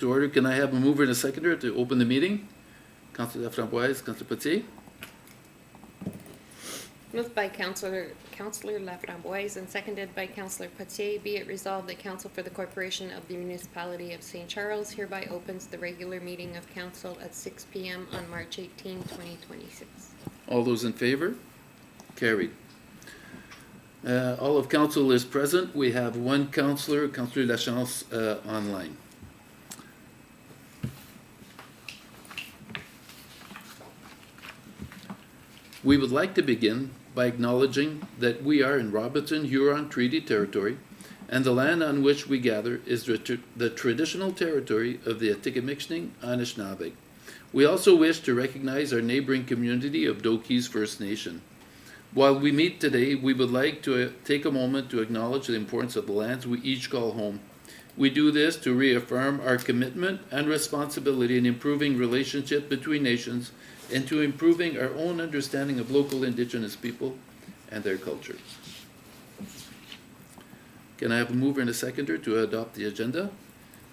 To order, can I have a mover and a seconder to open the meeting? Councillor Laframboise, Councillor Potier. Moved by Councillor Laframboise and seconded by Councillor Potier, be it resolved that Council for the Corporation of the Municipality of St. Charles hereby opens the regular meeting of Council at 6 p.m. on March 18, 2026. All those in favor? Carried. All of Council is present. We have one councillor, Councillor Lachance, online. We would like to begin by acknowledging that we are in Robertson-Huron Treaty Territory, and the land on which we gather is the traditional territory of the Atikameksheng Anishinaabe. We also wish to recognize our neighboring community of Doki's First Nation. While we meet today, we would like to take a moment to acknowledge the importance of the lands we each call home. We do this to reaffirm our commitment and responsibility in improving relationship between nations and to improving our own understanding of local Indigenous people and their cultures. Can I have a mover and a seconder to adopt the agenda?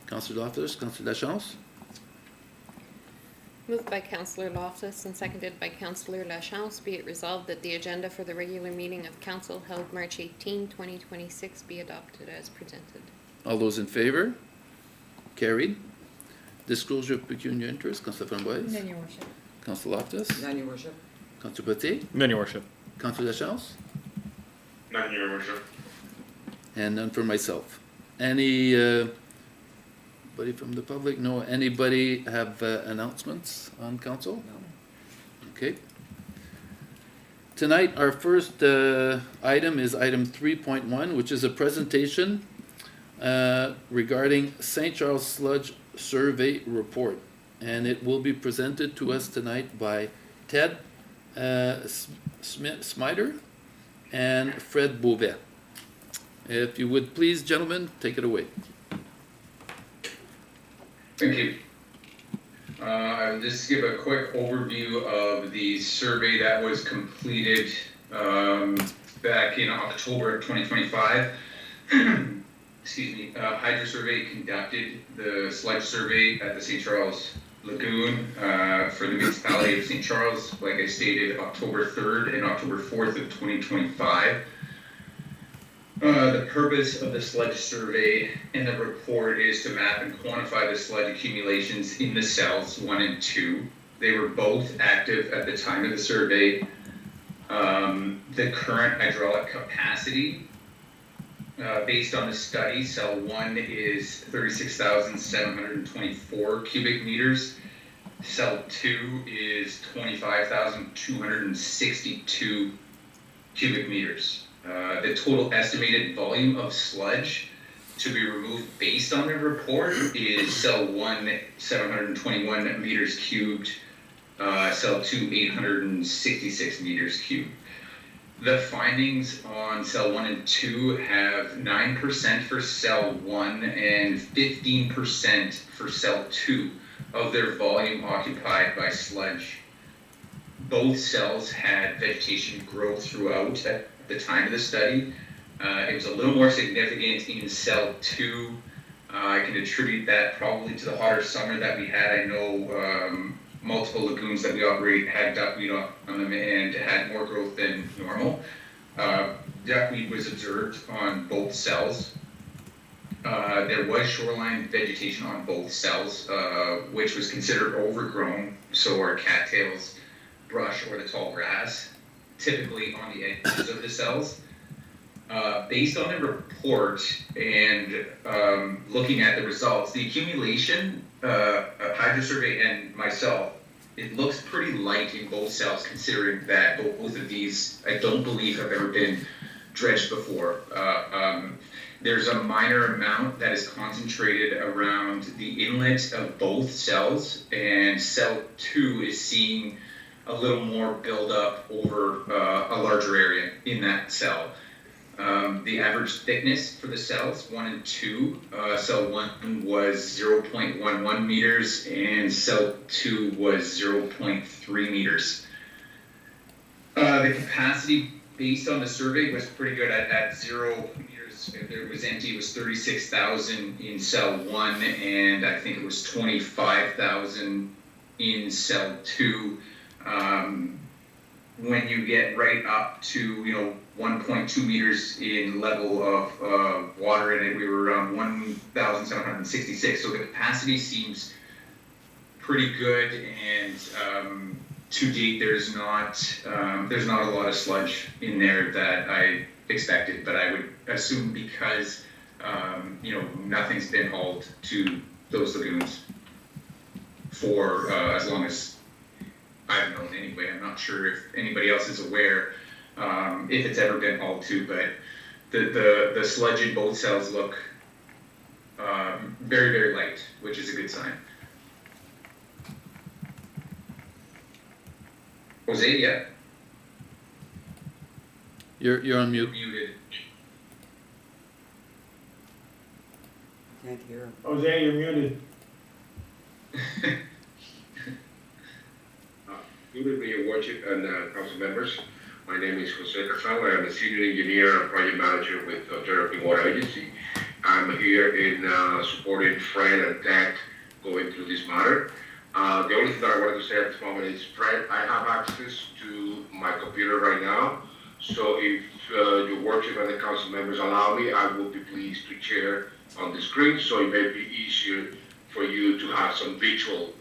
Councillor Loftus, Councillor Lachance. Moved by Councillor Loftus and seconded by Councillor Lachance, be it resolved that the agenda for the regular meeting of Council held March 18, 2026 be adopted as presented. All those in favor? Carried. Disclosure of pecuniary interest, Councillor Framboise. None, Your Worship. Councillor Loftus. None, Your Worship. Councillor Potier. None, Your Worship. Councillor Lachance. None, Your Worship. And none for myself. Anybody from the public? No. Anybody have announcements on council? No. Okay. Tonight, our first item is item 3.1, which is a presentation regarding St. Charles Sludge Survey Report. And it will be presented to us tonight by Ted Smider and Fred Beauvais. If you would please, gentlemen, take it away. Thank you. I'll just give a quick overview of the survey that was completed back in October of 2025. Excuse me. Hydro Survey conducted the sludge survey at the St. Charles Lagoon for the municipality of St. Charles, like I stated, October 3rd and October 4th of 2025. The purpose of the sludge survey and the report is to map and quantify the sludge accumulations in the cells 1 and 2. They were both active at the time of the survey. The current hydraulic capacity based on the study, cell 1 is 36,724 cubic meters. Cell 2 is 25,262 cubic meters. The total estimated volume of sludge to be removed based on the report is cell 1, 721 meters cubed, cell 2, 866 meters cubed. The findings on cell 1 and 2 have 9% for cell 1 and 15% for cell 2 of their volume occupied by sludge. Both cells had vegetation growth throughout at the time of the study. It was a little more significant in cell 2. I can attribute that probably to the hotter summer that we had. I know multiple lagoons that we operate had duckweed on them and had more growth than normal. Duckweed was observed on both cells. There was shoreline vegetation on both cells, which was considered overgrown, so are cattails, brush, or the tall grass, typically on the edges of the cells. Based on the report and looking at the results, the accumulation, Hydro Survey and myself, it looks pretty light in both cells, considering that both of these, I don't believe, have ever been dredged before. There's a minor amount that is concentrated around the inlet of both cells, and cell 2 is seeing a little more buildup over a larger area in that cell. The average thickness for the cells 1 and 2, cell 1 was 0.11 meters and cell 2 was 0.3 meters. The capacity based on the survey was pretty good at 0 meters it was empty, it was 36,000 in cell 1, and I think it was 25,000 in cell 2. When you get right up to 1.2 meters in level of water in it, we were around 1,766. So the capacity seems pretty good, and to date there's not a lot of sludge in there that I expected, but I would assume because nothing's been hauled to those lagoons for as long as I've known anyway. I'm not sure if anybody else is aware if it's ever been hauled to, but the sludge in both cells look very, very light, which is a good sign. Jose, yeah? You're on mute. Muted. Can't hear him. Jose, you're muted. Good evening, Your Worship and council members. My name is Jose Casal. I'm a senior engineer and project manager with Ontario Clean Water Agency. I'm here in supporting Fred and Ted going through this matter. The only thing that I wanted to say at this moment is, Fred, I have access to my computer right now. So if Your Worship and the council members allow me, I will be pleased to share on the screen, so it may be easier for you to have some visual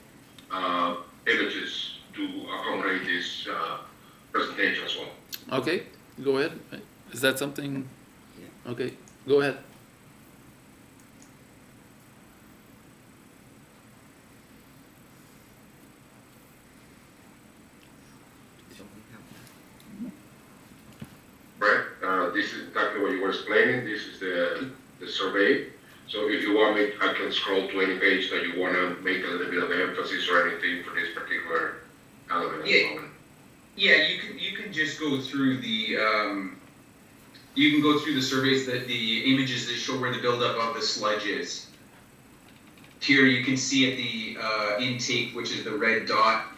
images to accommodate this presentation as well. Okay, go ahead. Is that something? Okay, go ahead. Right, this is exactly what you were explaining. This is the survey. So if you want me, I can scroll to any page that you want to make a little bit of emphasis or anything for this particular element at the moment. Yeah, you can just go through the you can go through the surveys, that the images that show where the buildup of the sludge is. Here you can see at the intake, which is the red dot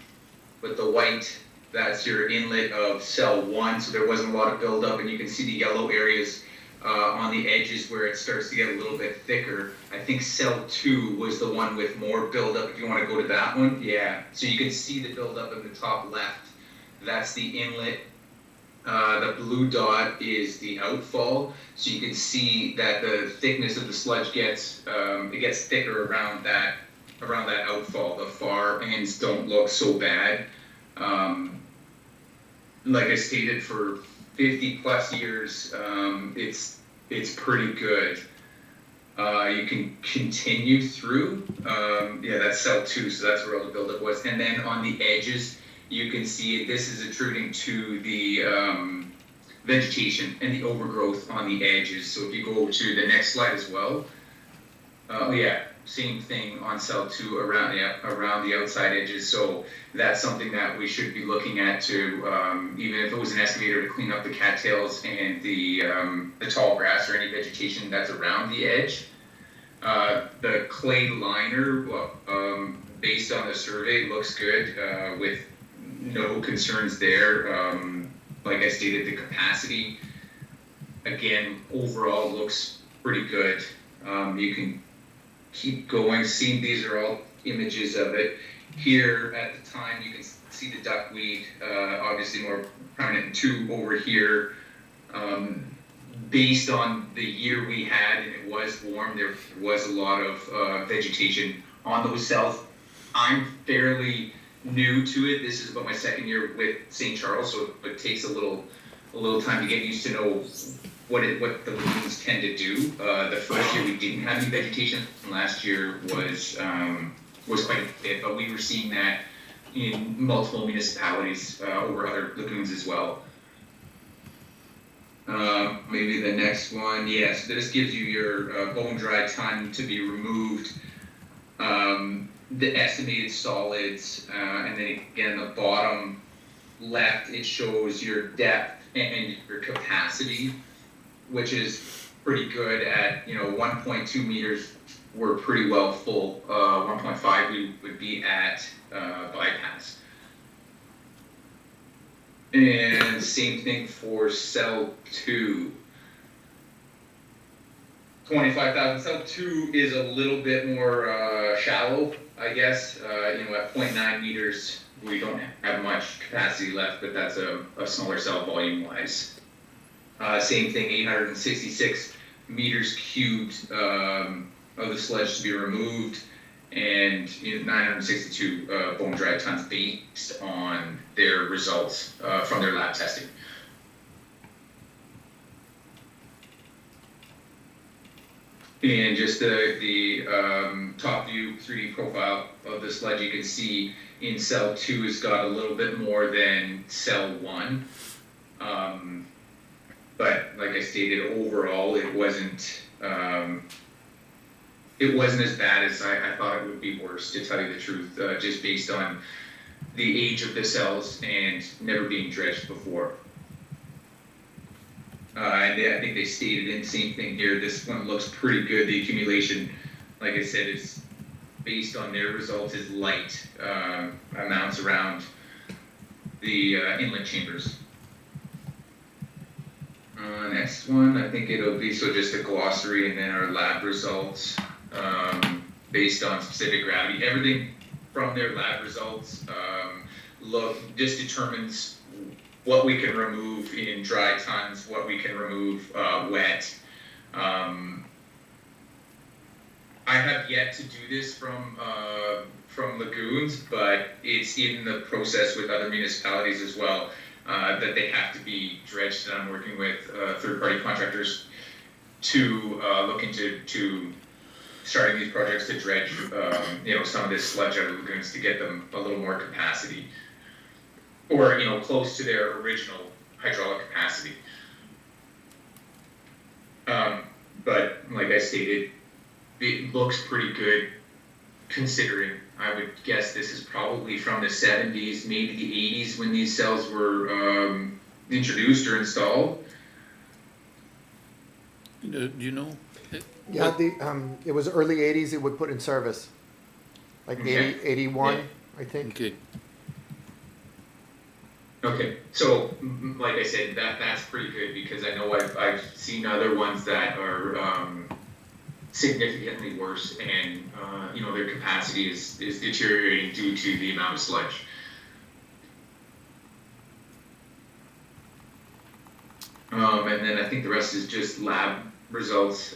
with the white. That's your inlet of cell 1. So there wasn't a lot of buildup, and you can see the yellow areas on the edges where it starts to get a little bit thicker. I think cell 2 was the one with more buildup. If you want to go to that one, yeah. So you can see the buildup in the top left. That's the inlet. The blue dot is the outfall. So you can see that the thickness of the sludge gets thicker around that outfall. The far ends don't look so bad. Like I stated, for 50 plus years, it's pretty good. You can continue through. Yeah, that's cell 2, so that's where all the buildup was. And then on the edges, you can see this is attributing to the vegetation and the overgrowth on the edges. So if you go to the next slide as well, yeah, same thing on cell 2 around the outside edges. So that's something that we should be looking at to, even if it was an excavator, to clean up the cattails and the tall grass or any vegetation that's around the edge. The clay liner, based on the survey, looks good with no concerns there. Like I stated, the capacity, again, overall looks pretty good. You can keep going. See, these are all images of it. Here at the time, you can see the duckweed, obviously more prominent in 2 over here. Based on the year we had, and it was warm, there was a lot of vegetation on those cells. I'm fairly new to it. This is about my 2nd year with St. Charles, so it takes a little time to get used to know what the lagoons tend to do. The first year we didn't have any vegetation. Last year was quite a bit, but we were seeing that in multiple municipalities over other lagoons as well. Maybe the next one, yes. This gives you your bone dry time to be removed, the estimated solids, and then again the bottom left, it shows your depth and your capacity, which is pretty good at 1.2 meters. We're pretty well full. 1.5 we would be at bypass. And same thing for cell 2. 25,000. Cell 2 is a little bit more shallow, I guess. At 0.9 meters, we don't have much capacity left, but that's a smaller cell volume-wise. Same thing, 866 meters cubed of the sludge to be removed, and 962 bone dry tons based on their results from their lab testing. And just the top view 3D profile of the sludge, you can see in cell 2 has got a little bit more than cell 1. But like I stated, overall it wasn't as bad as I thought it would be worse, to tell you the truth, just based on the age of the cells and never being dredged before. And I think they stated in the same thing here. This one looks pretty good. The accumulation, like I said, is based on their results, is light amounts around the inlet chambers. Next one, I think it'll be just a glossary and then our lab results based on specific gravity. Everything from their lab results just determines what we can remove in dry tons, what we can remove wet. I have yet to do this from lagoons, but it's in the process with other municipalities as well, that they have to be dredged, and I'm working with third-party contractors to look into starting these projects to dredge some of this sludge out of lagoons to get them a little more capacity, or close to their original hydraulic capacity. But like I stated, it looks pretty good considering. I would guess this is probably from the 70s, maybe the 80s when these cells were introduced or installed. Do you know? Yeah, it was early 80s it would put in service. Like Okay. 80, 81, Yeah. I think. Okay. Okay, so like I said, that's pretty good, because I know I've seen other ones that are significantly worse, and their capacity is deteriorating due to the amount of sludge. And then I think the rest is just lab results.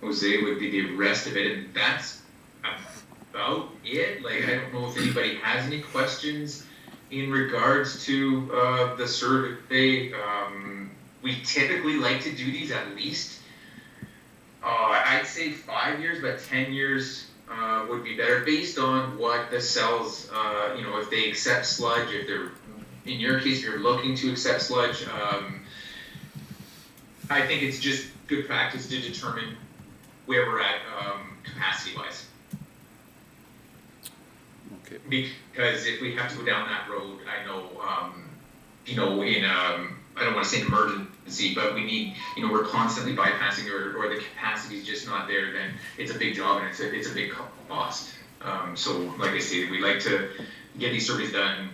Jose would be the rest of it, and that's about it. Like, I don't know if anybody has any questions in regards to the survey. We typically like to do these at least, I'd say 5 years, but 10 years would be better, based on what the cells, if they accept sludge, if they're, in your case, if you're looking to accept sludge. I think it's just good practice to determine where we're at capacity-wise. Okay. Because if we have to go down that road, I know, I don't want to say an emergency, but we need, we're constantly bypassing, or the capacity is just not there, then it's a big job and it's a big cost. So like I stated, we like to get these surveys done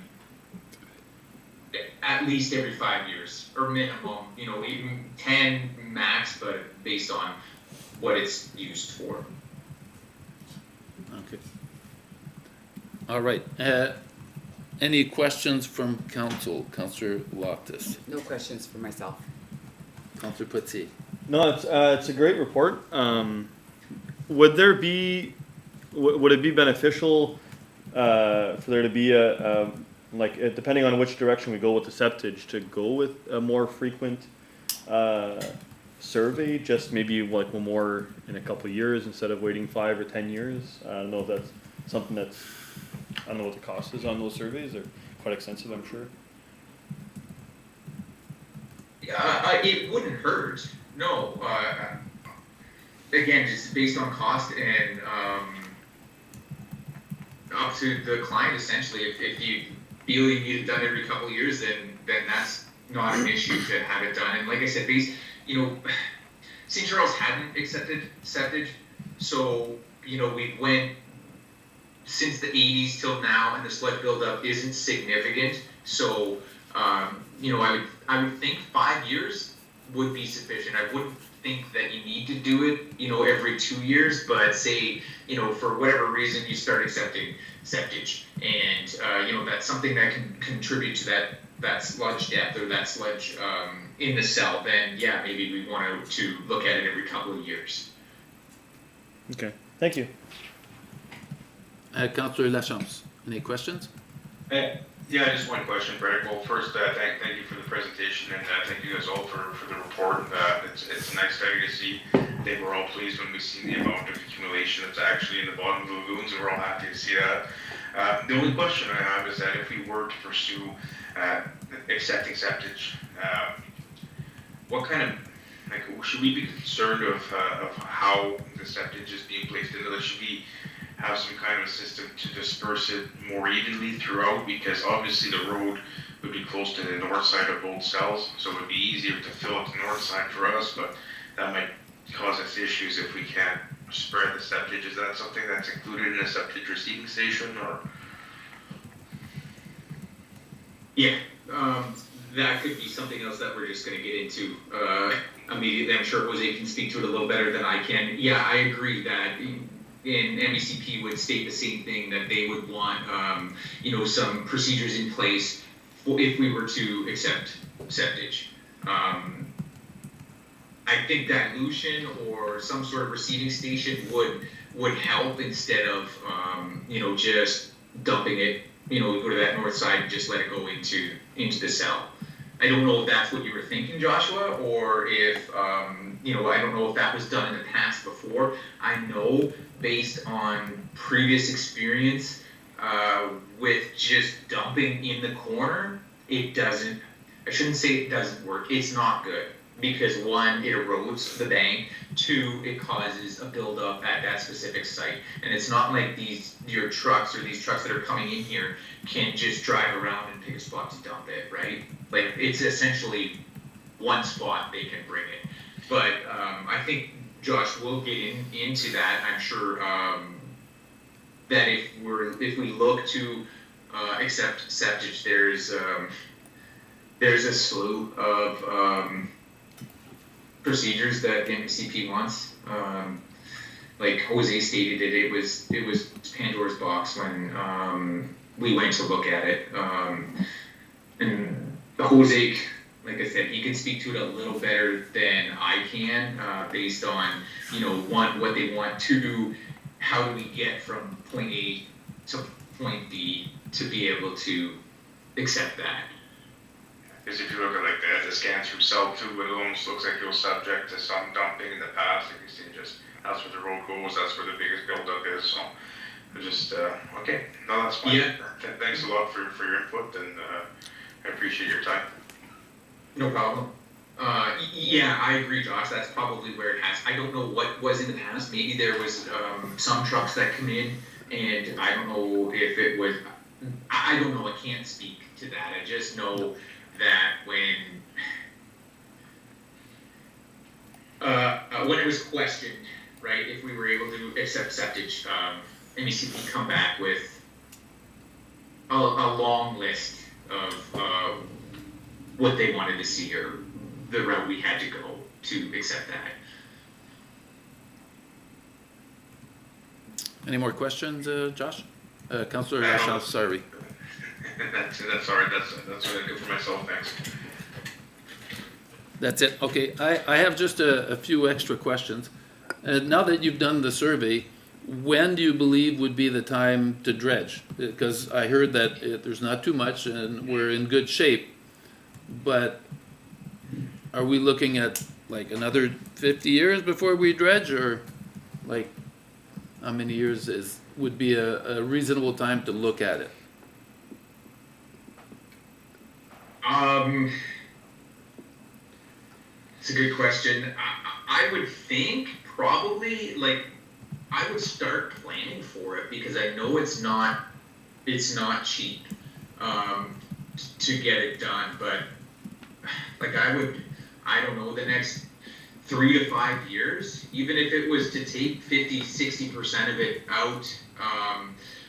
at least every 5 years, or minimum, even 10 max, but based on what it's used for. Okay. All right. Any questions from council? Councillor Loftus. No questions for myself. Councillor Poitier. No, it's a great report. Would it be beneficial for there to be depending on which direction we go with the septage, to go with a more frequent survey, just maybe like one more in a couple of years instead of waiting 5 or 10 years? I don't know if that's something that's, I don't know what the cost is on those surveys. They're quite expensive, I'm sure. Yeah, it wouldn't hurt. No. Again, just based on cost and up to the client, essentially. If you feel you need it done every couple of years, then that's not an issue to have it done. And like I said, St. Charles hadn't accepted septage, so we went since the 80s till now, and the sludge buildup isn't significant. So I would think 5 years would be sufficient. I wouldn't think that you need to do it, every 2 years, but say, for whatever reason you start accepting septage, and that's something that can contribute to that sludge depth or that sludge in the cell, then yeah, maybe we want to look at it every couple of years. Okay, thank you. Councillor Lachance, any questions? Yeah, just one question, Brett. Well, first, thank you for the presentation, and thank you guys all for the report. It's a nice study to see. I think we're all pleased when we've seen the amount of accumulation that's actually in the bottom of the lagoons, and we're all happy to see that. The only question I have is that if we were to pursue accepting septage, what kind of, should we be concerned of how the septage is being placed into this? Should we have some kind of a system to disperse it more evenly throughout? Because obviously the road would be close to the north side of both cells, so it would be easier to fill up the north side for us, but that might cause us issues if we can't spread the septage. Is that something that's included in a septage receiving station, or? Yeah, that could be something else that we're just going to get into immediately. I'm sure Jose can speak to it a little better than I can. Yeah, I agree that MECP would state the same thing, that they would want, some procedures in place if we were to accept septage. I think dilution or some sort of receiving station would help, instead of, just dumping it, go to that north side and just let it go into the cell. I don't know if that's what you were thinking, Joshua, or if, I don't know if that was done in the past before. I know, based on previous experience with just dumping in the corner, I shouldn't say it doesn't work, it's not good. Because one, it erodes the bank. Two, it causes a buildup at that specific site. And it's not like your trucks or these trucks that are coming in here can just drive around and pick a spot to dump it, right? Like, it's essentially one spot they can bring it. But I think, Josh, we'll get into that. I'm sure that if we look to accept septage, there's a slew of procedures that the MECP wants. Like Jose stated, it was Pandora's box when we went to look at it. And Jose, like I said, he can speak to it a little better than I can, based on, one, what they want, two, how do we get from point A to point B to be able to accept that. Because if you look at the scans from cell 2, it almost looks like it was subject to some dumping in the past. Like you see, that's where the road goes, that's where the biggest buildup is. So just okay, no, that's fine. Yeah. Thanks a lot for your input, and I appreciate your time. No problem. Yeah, I agree, Josh. That's probably where it has. I don't know what was in the past. Maybe there was some trucks that come in, and I don't know if it was. I don't know. I can't speak to that. I just know that when it was questioned, right, if we were able to accept septage, MECP come back with a long list of what they wanted to see, or the route we had to go to accept that. Any more questions, Josh? Councillor Lachance, sorry. That's all right. That's what I do for myself. Thanks. That's it. Okay, I have just a few extra questions. Now that you've done the survey, when do you believe would be the time to dredge? Because I heard that there's not too much and we're in good shape, but are we looking at like another 50 years before we dredge, or like how many years would be a reasonable time to look at it? It's a good question. I would think probably, like, I would start planning for it, because I know it's not cheap to get it done, but like I don't know, the next 3 to 5 years, even if it was to take 50-60% of it out,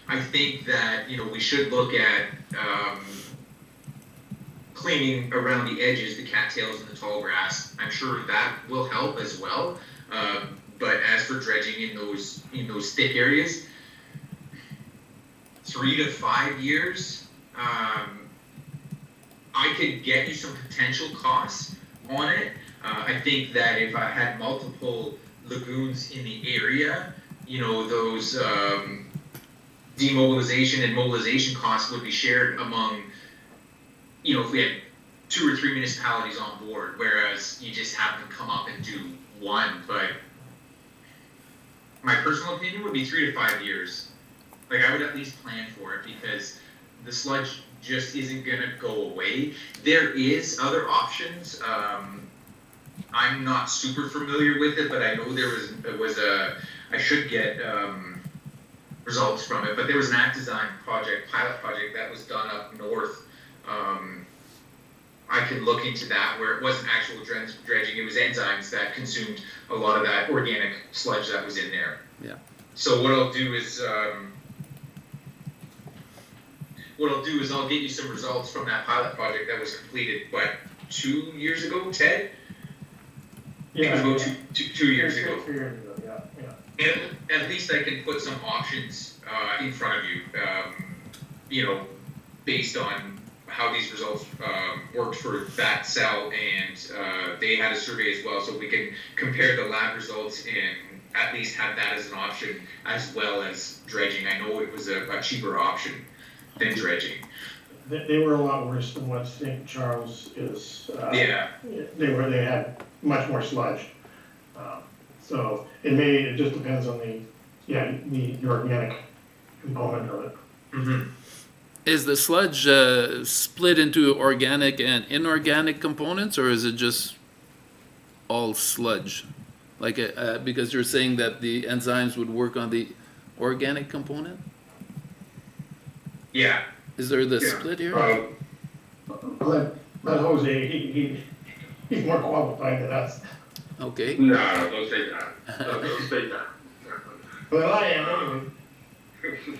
I think that, we should look at cleaning around the edges, the cattails and the tall grass. I'm sure that will help as well. But as for dredging in those thick areas, 3 to 5 years, I could get you some potential costs on it. I think that if I had multiple lagoons in the area, those demobilization and mobilization costs would be shared among, if we had 2 or 3 municipalities on board, whereas you just have them come up and do one. But my personal opinion would be 3 to 5 years. Like, I would at least plan for it, because the sludge just isn't gonna go away. There is other options. I'm not super familiar with it, but I know I should get results from it. But there was an Act Design pilot project that was done up north. I can look into that, where it wasn't actual dredging, it was enzymes that consumed a lot of that organic sludge that was in there. Yeah. So what I'll do is I'll get you some results from that pilot project that was completed, 2 years ago, Ted? I think it was about two years ago. 2 years ago, yeah. And at least I can put some options in front of you, based on how these results worked for that cell, and they had a survey as well, so we can compare the lab results and at least have that as an option, as well as dredging. I know it was a cheaper option than dredging. They were a lot worse than what St. Charles is. Yeah. They had much more sludge. So it just depends on the organic component of it. Mm-hmm. Is the sludge split into organic and inorganic components, or is it just all sludge? Like, because you're saying that the enzymes would work on the organic component? Yeah. Is there the Yeah. split here? Let Jose, he's more qualified than us. Okay. No, don't say that. Don't say that. Well, I am anyway.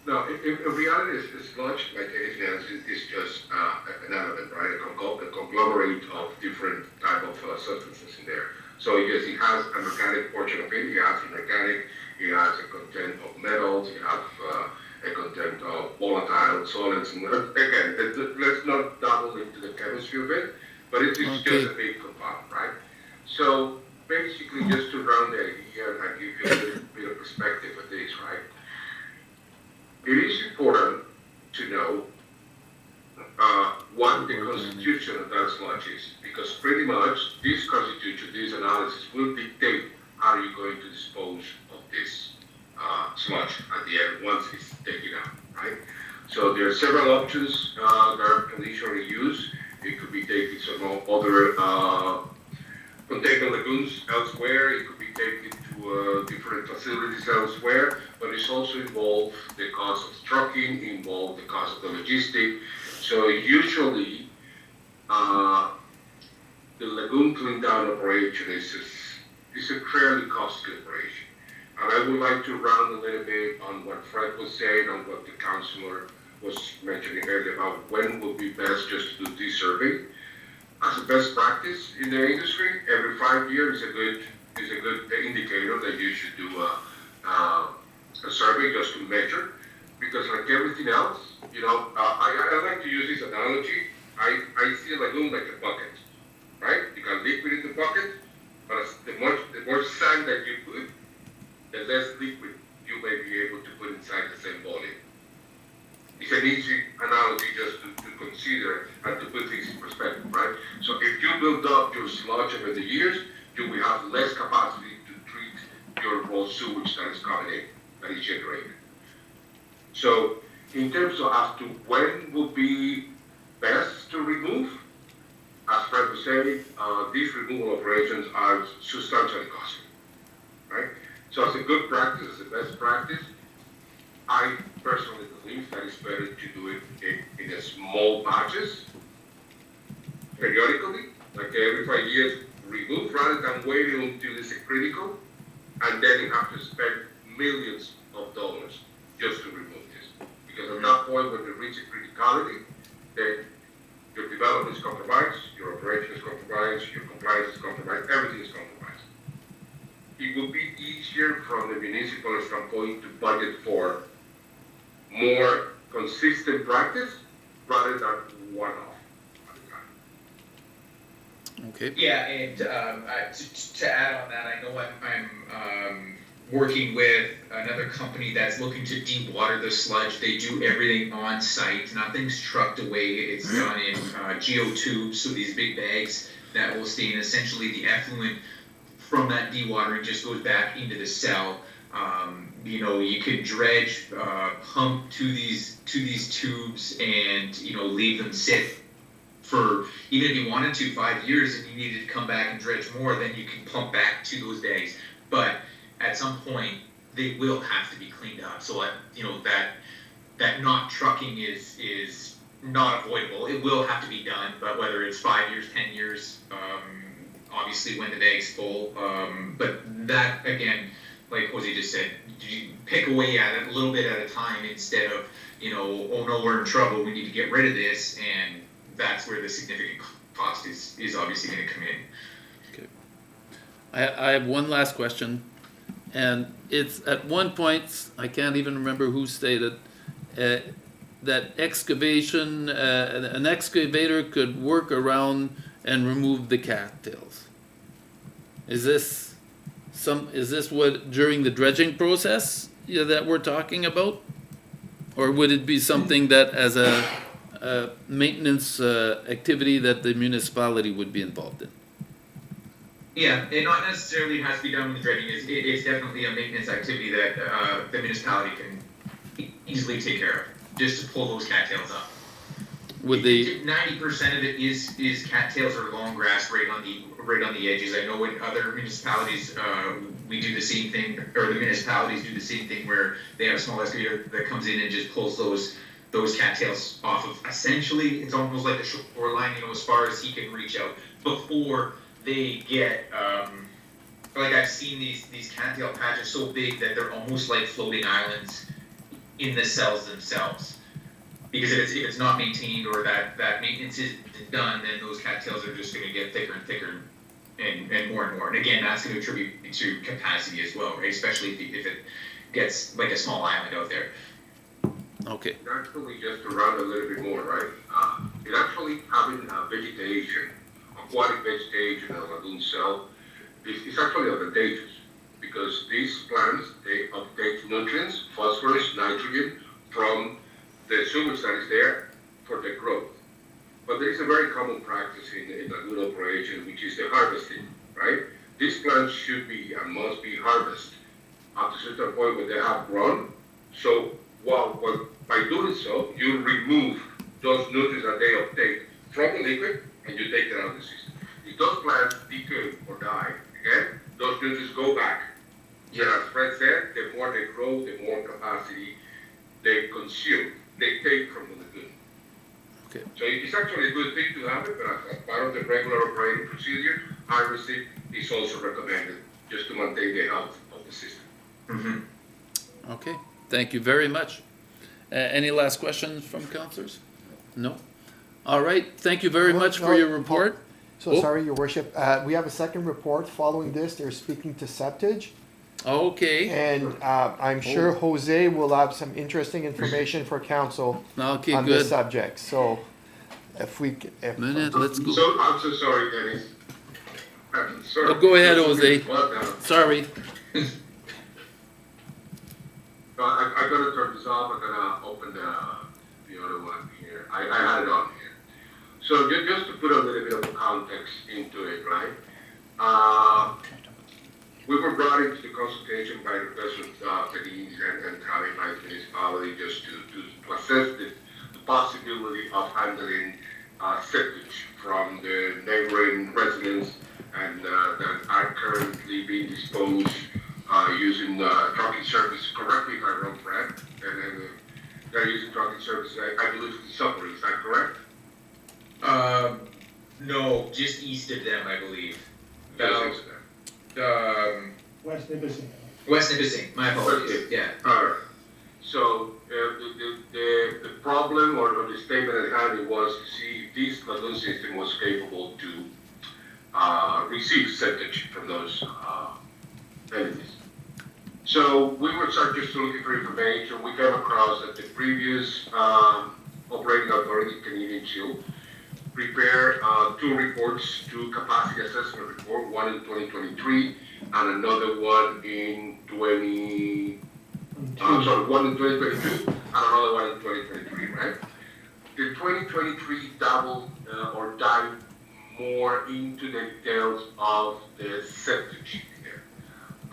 No, in reality, sludge, like anything else, is just an element, right? A conglomerate of different type of substances in there. So yes, it has an organic portion of it. It has inorganic. It has a content of metals. It has a content of volatile solids. And again, let's not dabble into the chemistry of it, but it's just a big compound, right? So basically, just to round the idea and give you a little bit of perspective of this, right? It is important to know what the constitution of that sludge is, because pretty much this constitution, this analysis will dictate how you're going to dispose of this sludge at the end once it's taken out, right? So there are several options that are conditionally used. It could be taken to other container lagoons elsewhere. It could be taken to different facilities elsewhere, but it's also involved the cost of trucking, involved the cost of the logistic. So usually, the lagoon clean down operation is a fairly costly operation. And I would like to round a little bit on what Fred was saying, on what the councilor was mentioning earlier about when would be best just to do this survey. As a best practice in the industry, every 5 years is a good indicator that you should do a survey just to measure, because like everything else, I like to use this analogy. I see a lagoon like a bucket, right? You got liquid in the bucket, but the more sand that you put, the less liquid you may be able to put inside the same volume. It's an easy analogy just to consider and to put things in perspective, right? So if you build up your sludge over the years, you will have less capacity to treat your raw sewage that is coming in, that is generated. So in terms of as to when would be best to remove, as Fred was saying, these removal operations are substantially costly, right? So as a good practice, as a best practice, I personally believe that it's better to do it in a small batches, periodically, like every 5 years, remove rather than waiting until it's critical, and then you have to spend millions of dollars just to remove this. Because at that point, when you reach a criticality, then your development development is compromised, your operation is compromised, your compliance is compromised, everything is compromised. It would be easier from the municipal standpoint to budget for more consistent practice rather than one-off at a time. Okay. Yeah, and to add on that, I know I'm working with another company that's looking to dewater the sludge. They do everything on site. Nothing's trucked away. It's done in geotubes, so these big bags that will stay in. Essentially, the effluent from that dewatering just goes back into the cell. You could dredge, pump to these tubes, and leave them sit for, even if you wanted to, 5 years, and you needed to come back and dredge more, then you can pump back to those bags. But at some point, they will have to be cleaned up. So that not trucking is not avoidable. It will have to be done, but whether it's 5 years, 10 years, obviously when the bag's full. But that, again, like Jose just said, you pick away at it a little bit at a time instead of, oh no, we're in trouble, we need to get rid of this, and that's where the significant cost is obviously going to come in. Okay. I have one last question, and it's at one point, I can't even remember who stated, that excavation, an excavator could work around and remove the cattails. Is this what during the dredging process that we're talking about, or would it be something that as a maintenance activity that the municipality would be involved in? Yeah, it not necessarily has to be done with dredging. It's definitely a maintenance activity that the municipality can easily take care of, just to pull those cattails up. Would the 90% of it is cattails or long grass right on the edges. I know in other municipalities we do the same thing, or the municipalities do the same thing, where they have a small excavator that comes in and just pulls those cattails off of. Essentially, it's almost like the shoreline, as far as he can reach out before they get. Like I've seen these cattail patches so big that they're almost like floating islands in the cells themselves. Because if it's not maintained or that maintenance isn't done, then those cattails are just going to get thicker and thicker and more and more. And again, that's going to attribute to capacity as well, right? Especially if it gets like a small island out there. okay? Actually, just to round a little bit more, right? It actually having vegetation, aquatic vegetation in a lagoon cell is actually advantageous because these plants, they uptake nutrients, phosphorus, nitrogen from the sewage that is there for the growth. But there is a very common practice in lagoon operation, which is the harvesting, right? These plants should be and must be harvested up to a certain point when they have grown. So by doing so, you remove those nutrients that they obtain from the liquid and you take it out of the system. If those plants decay or die, again, those nutrients go back. And as Fred said, the more they grow, the more capacity they consume. They take from the lagoon. Okay. So it's actually a good thing to have it, but as part of the regular operating procedure, harvesting is also recommended just to maintain the health of the system. Mm-hmm. Okay. Thank you very much. Any last questions from councillors? No. All right. Thank you very much for your report. So sorry, Your Worship, we have a second report following this. They're speaking to Septage. Okay. And I'm sure Jose will have some interesting information for council Okay. on Good. this subject. So if we can, Minute. Let's go. So I'm so sorry, Dennis. I'm sorry. Oh, go ahead, Jose. Well, Sorry. I gotta turn this off. I'm gonna open the other one here. I had it on here. So just to put a little bit of context into it, right? We were brought into the consultation by Representative Feliz and Javi by the municipality just to assess the possibility of handling septage from the neighboring residents and that are currently being disposed using trucking service correctly, if I'm wrong, Fred. And they're using trucking service, I believe, in Sudbury. Is that correct? No, just east of them, I believe. Just West Nipissing. West Nipissing, my apologies. Yeah. All right. So the problem or the statement at hand was to see if this lagoon system was capable to receive septic from those entities. So we were just looking for information. We came across that the previous operating authority, Canadian Shield, prepared two reports, two capacity assessment report, one in 2023 and another one in one in 2022 and another one in 2023, right? The 2023 doubled or dived more into the details of the septic there.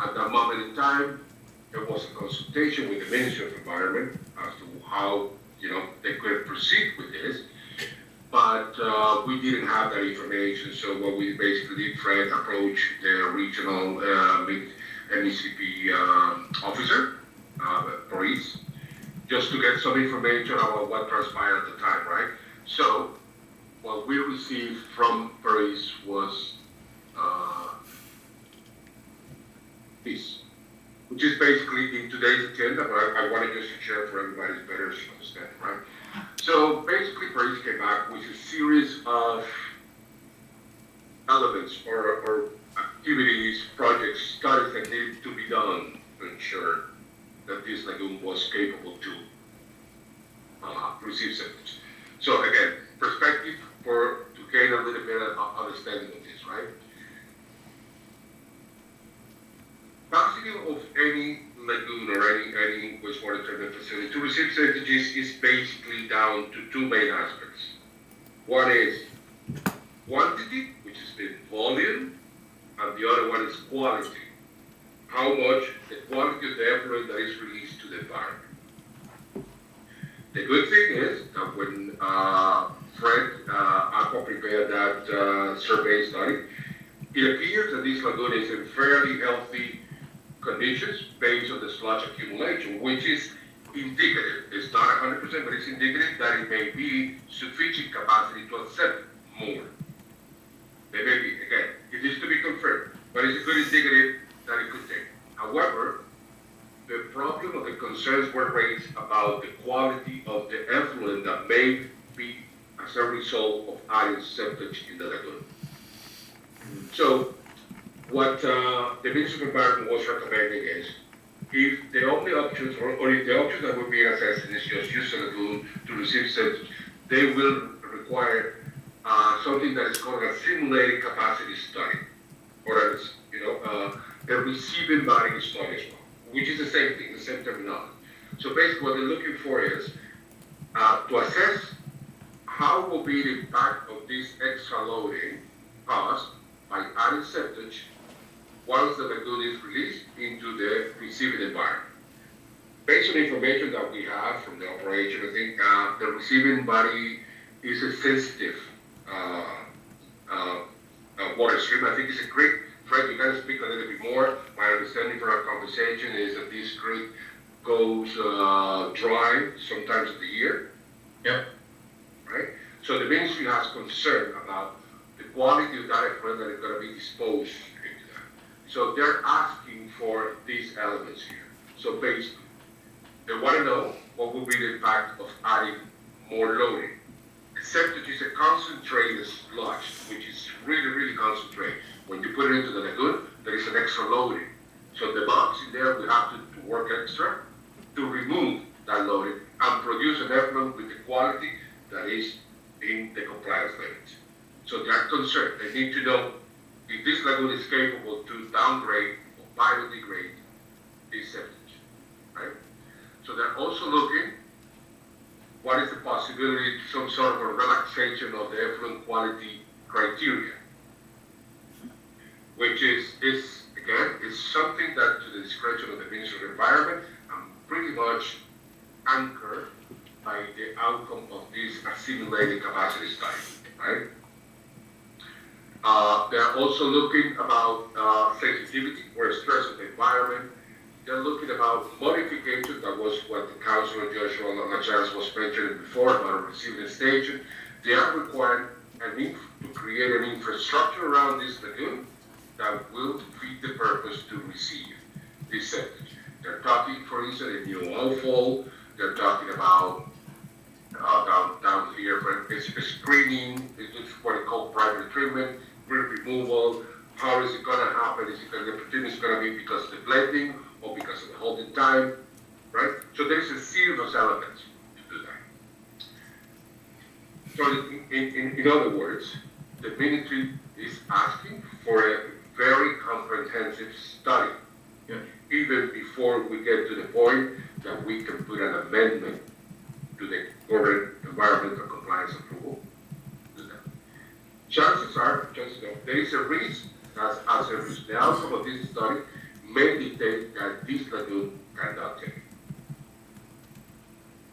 At that moment in time, there was a consultation with the Ministry of Environment as to how, they could proceed with this. But we didn't have that information, so what we basically did, Fred approached the regional MECP officer, Paris, just to get some information about what transpired at the time, right? So what we received from Paris was this, which is basically in today's agenda, but I wanted just to share for everybody's better understanding, right? So basically, Paris came back with a series of elements or activities, projects, studies that needed to be done to ensure that this lagoon was capable to receive septic. So again, perspective to gain a little bit of understanding of this, right? Capacity of any lagoon or any wastewater treatment facility to receive septic is basically down to two main aspects. One is quantity, which is the volume, and the other one is quality. How much the quality of the effluent that is released to the environment. The good thing is that when Fred Aqua prepared that survey study, it appears that this lagoon is in fairly healthy conditions based on the sludge accumulation, which is indicative. It's not 100%, but it's indicative that it may be sufficient capacity to accept more. There may be, again, it is to be confirmed, but it's a good indicative that it could take. However, the problem or the concerns were raised about the quality of the effluent that may be as a result of adding septic in the lagoon. So, what the Ministry of Environment was recommending is, if the only options, or if the options that would be assessed is just use the lagoon to receive septic, they will require something that is called a simulated capacity study, or a receiving body study as well, which is the same thing, the same terminology. So basically what they're looking for is to assess how will be the impact of this extra loading caused by adding septic once the lagoon is released into the receiving environment. Based on the information that we have from the operation, I think the receiving body is a sensitive water stream. I think it's a great, Fred, you gotta speak a little bit more. My understanding from our conversation is that this creek goes dry sometimes of the year. Yep. Right? So the ministry has concern about the quality of that effluent that is gonna be disposed into that. So they're asking for these elements here. So basically, they wanna know what will be the impact of adding more loading. Septic is a concentrated sludge, which is really, really concentrated. When you put it into the lagoon, there is an extra loading. So the box in there will have to work extra to remove that loading and produce an effluent with the quality that is in the compliance limits. So they are concerned. They need to know if this lagoon is capable to downgrade or biodegrade this septic, right? So they're also looking what is the possibility to some sort of a relaxation of the effluent quality criteria, which is again, is something that to the discretion of the Ministry of Environment and pretty much anchored by the outcome of this assimilated capacity study, right? They're also looking about sensitivity or stress of the environment. They're looking about modification, that was what the Councilor Joshua Lachas was mentioning before about a receiving station. They are requiring to create an infrastructure around this lagoon that will fit the purpose to receive this septic. They're talking, for instance, in New Outfall, they're talking about down here for it's screening, it's what they call private treatment, group removal. How is it going to happen? Is it going to the opportunity is going to be because of the blending or because of the holding time, right? So there is a series of elements to do that. So in other words, the ministry is asking for a very comprehensive study, even before we get to the point that we can put an amendment to the current environmental compliance approval. Chances are, there is a risk that as the outcome of this study may dictate that this lagoon cannot take.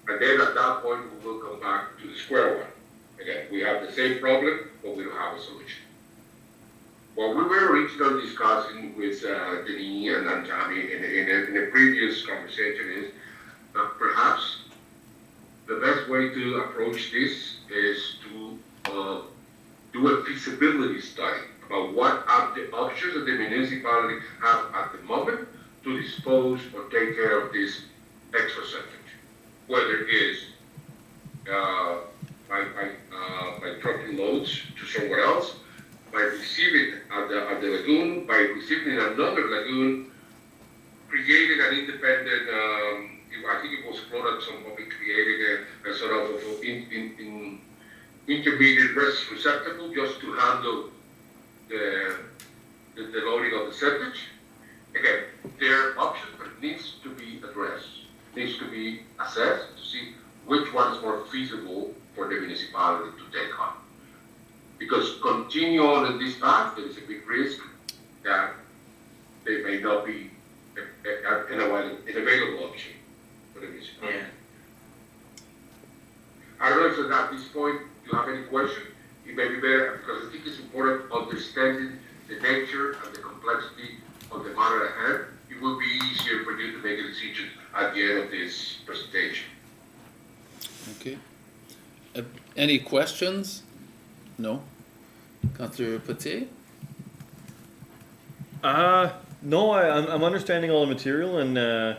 And then at that point, we will come back to the square one. Again, we have the same problem, but we don't have a solution. What we were originally discussing with Denis and Tammy in a previous conversation is that perhaps the best way to approach this is to do a feasibility study about what are the options that the municipality have at the moment to dispose or take care of this extra septic, whether it is by trucking loads to somewhere else, by receiving at the lagoon, by receiving another lagoon, creating an independent, I think it was Florida, somebody created a sort of intermediate receptacle just to handle the loading of the septic. Again, there are options, but it needs to be addressed, needs to be assessed to see which one is more feasible for the municipality to take on. Because continue on in this path, there is a big risk that they may not be an available option for the municipality. Yeah. I don't know if at this point you have any question. It may be better because I think it's important understanding the nature and the complexity of the matter at hand. It will be easier for you to make a decision at the end of this presentation. Okay. Any questions? No. Councillor Potier? No, I'm understanding all the material, and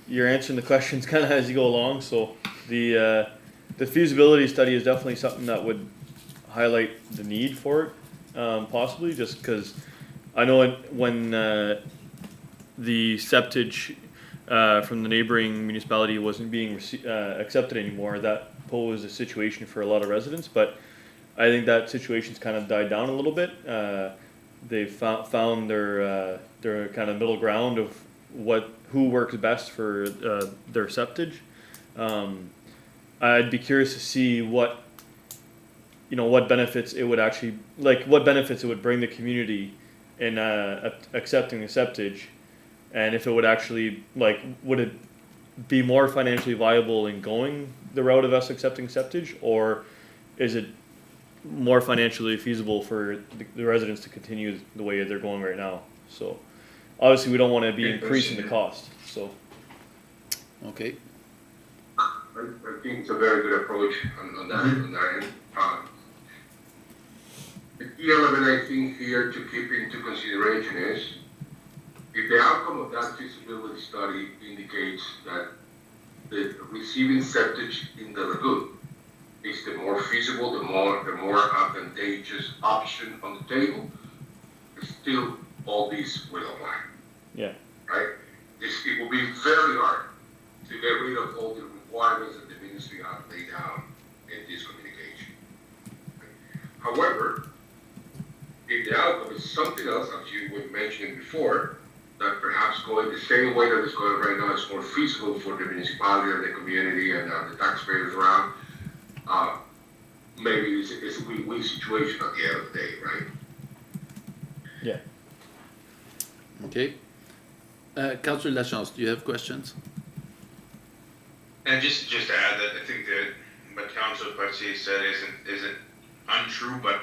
you're answering the questions kind of as you go along. So the feasibility study is definitely something that would highlight the need for it, possibly just because I know when the septage from the neighboring municipality wasn't being accepted anymore, that posed a situation for a lot of residents. But I think that situation's kind of died down a little bit. They've found their kind of middle ground of who works best for their septage. I'd be curious to see what benefits it would actually, what benefits it would bring the community in accepting the septage, and if it would actually, would it be more financially viable in going the route of us accepting septage, or is it more financially feasible for the residents to continue the way they're going right now? So obviously we don't want to be increasing the cost. So Okay. I think it's a very good approach on that end. The key element I think here to keep into consideration is if the outcome of that feasibility study indicates that the receiving septage in the lagoon is the more feasible, the more advantageous option on the table, still all these will apply. yeah. Right? It will be very hard to get rid of all the requirements that the ministry have laid down in this communication. However, if the outcome is something else, as you were mentioning before, that perhaps going the same way that it's going right now is more feasible for the municipality and the community and the taxpayers around, maybe it's a win-win situation at the end of the day, right? Yeah. Okay. Councillor Lachance, do you have questions? And just to add that I think that what Councilor Potier said isn't untrue, but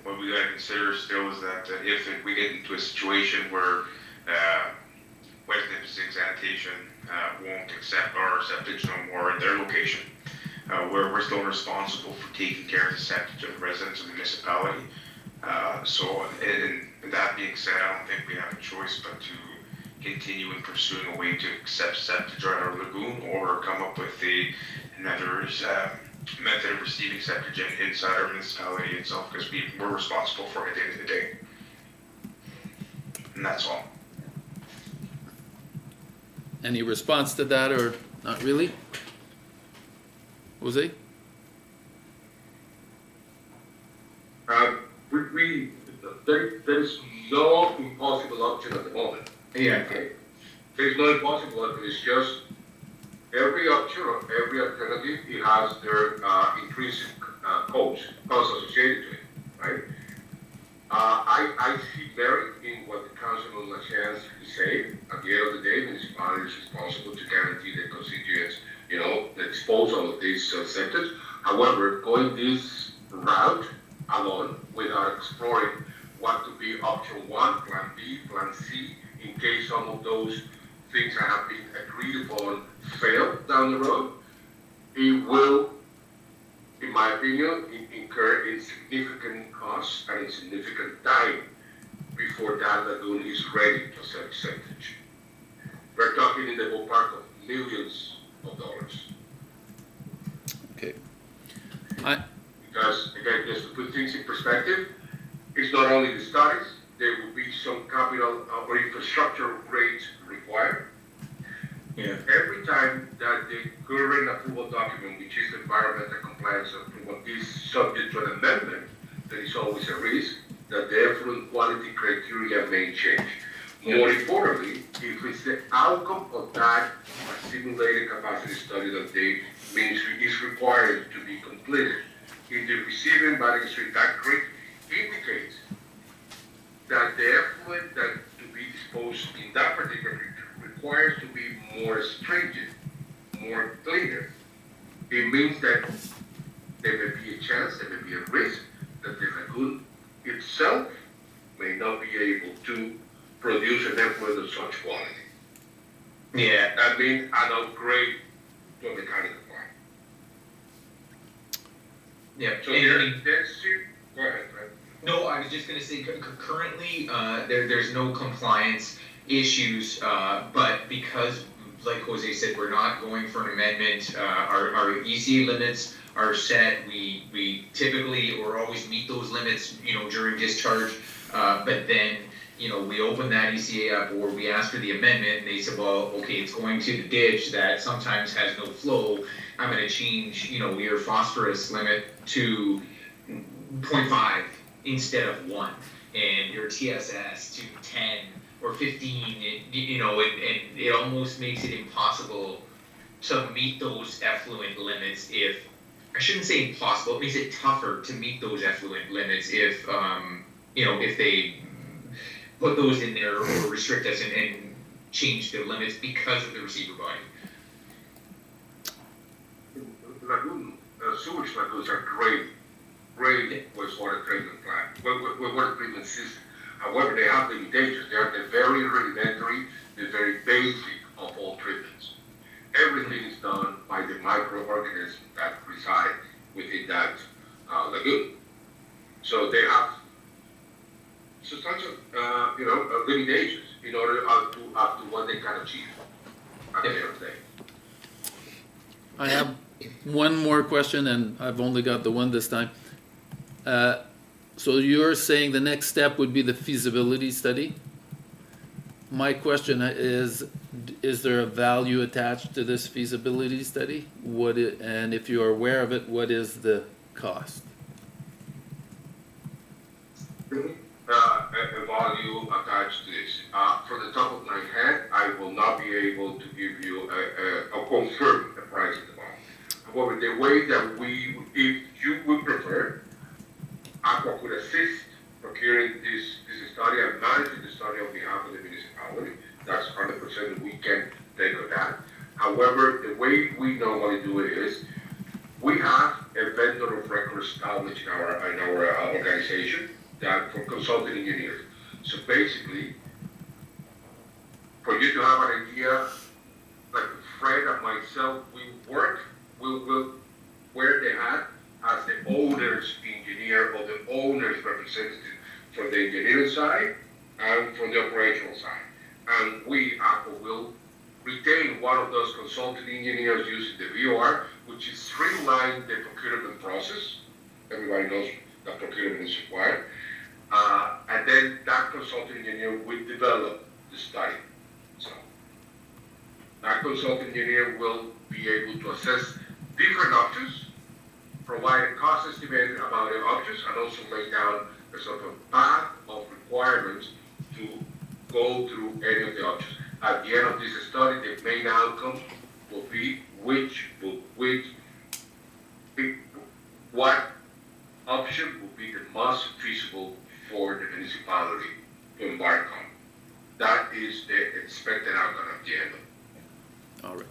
what we got to consider still is that if we get into a situation where West Nipissing Sanitation won't accept our septage no more at their location, where we're still responsible for taking care of the septage of the residents of the municipality. So, and that being said, I don't think we have a choice but to continue in pursuing a way to accept septage at our lagoon, or come up with another method of receiving septage inside our municipality itself, because we're responsible for it at the end of the day. And that's all. Any response to that, or not really? Jose? There's no impossible option at the moment. Yeah. Okay? There's no impossible option. It's just every option or every alternative, it has their intrinsic costs associated to it, right? I see merit in what the Councilman LaChance is saying. At the end of the day, the municipality is responsible to guarantee the constituents, the disposal of these septic. However, going this route alone without exploring what could be option one, plan B, plan C, in case some of those things that have been agreed upon fail down the road, it will, in my opinion, incur in significant costs and in significant time before that lagoon is ready to accept septage. We're talking in the ballpark of millions of dollars. Okay. Because, again, just to put things in perspective, it's not only the studies, there will be some capital or infrastructure upgrades required. Yeah. Every time that the current approval document, which is the environmental compliance approval, is subject to an amendment, there is always a risk that the effluent quality criteria may change. More importantly, if it's the outcome of that simulated capacity study that the ministry is required to be completed, in the receiving body stream, that creek indicates that the effluent that to be disposed in that particular creek requires to be more stringent, more cleaner. It means that there may be a chance, there may be a risk that the lagoon itself may not be able to produce an effluent of such quality. Yeah. That means an upgrade to a mechanical plant. Yeah. So And- go ahead, Fred. No, I was just going to say, currently, there's no compliance issues, but because, like Jose said, we're not going for an amendment, our ECA limits are set. We typically or always meet those limits, during discharge, but then, we open that ECA up or we ask for the amendment and they said, well, okay, it's going to the ditch that sometimes has no flow. I'm going to change, your phosphorus limit to 0.5 instead of 1, and your TSS to 10 or 15, and it almost makes it impossible to meet those effluent limits if, I shouldn't say impossible, it makes it tougher to meet those effluent limits if, if they put those in there or restrict us and change the limits because of the receiver body. Sewage lagoons are great wastewater treatment plant, water treatment system. However, they have limitations. They're very rudimentary, they're very basic of all treatments. Everything is done by the microorganisms that reside within that lagoon. So they have substantial, limitations in order up to what they can achieve at the end of the day. I have one more question, and I've only got the one this time. So you're saying the next step would be the feasibility study? My question is there a value attached to this feasibility study? And if you're aware of it, what is the cost? A value attached to this. From the top of my head, I will not be able to give you a confirm a price at the moment. However, the way that if you would prefer, Aqua could assist procuring this study and managing the study on behalf of the municipality. That's 100% we can take on that. However, the way we normally do it is we have a vendor of record established in our organization that for consulting engineers. So basically, for you to have an idea, like Fred and myself, we'll wear the hat as the owner's engineer or the owner's representative from the engineering side and from the operational side. and we, Aqua, will retain one of those consulting engineers using the VOR, which is streamline the procurement process. Everybody knows that procurement is required. And then that consulting engineer will develop the study. So that consulting engineer will be able to assess different options, provide a cost estimate about the options, and also lay down a sort of path of requirements to go through any of the options. At the end of this study, the main outcome will be what option will be the most feasible for the municipality to embark on. That is the expected outcome at the end. All right.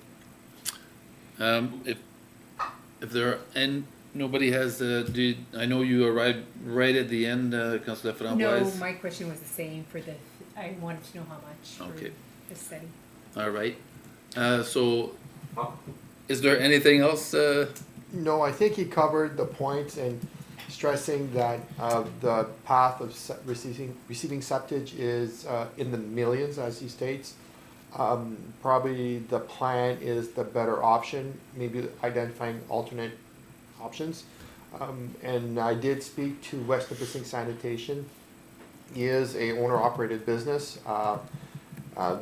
If there are, and nobody has, I know you arrived right at the end, Councillor No, Framboise. my question was the same for the, I wanted to know how much for Okay. the study. All right. So, is there anything else? No, I think he covered the points and stressing that the path of receiving septage is in the millions, as he states. Probably the plan is the better option, maybe identifying alternate options. And I did speak to West Nipissing Sanitation. He is a owner-operated business.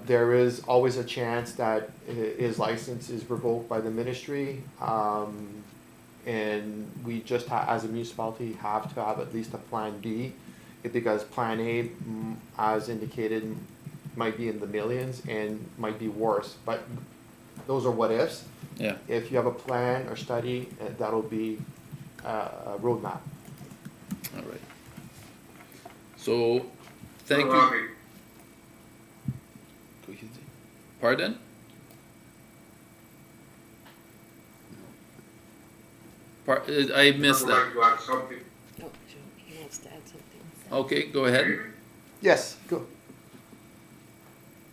There is always a chance that his license is revoked by the ministry. And we just, as a municipality, have to have at least a plan B, because plan A, as indicated, might be in the millions and might be worse. But those are what ifs. Yeah. If you have a plan or study, that'll be a roadmap. All right. So, thank you. Robbie, Pardon? I I missed would that. like to add something. Oh, he wants to add something. Okay, go ahead. Yes, go.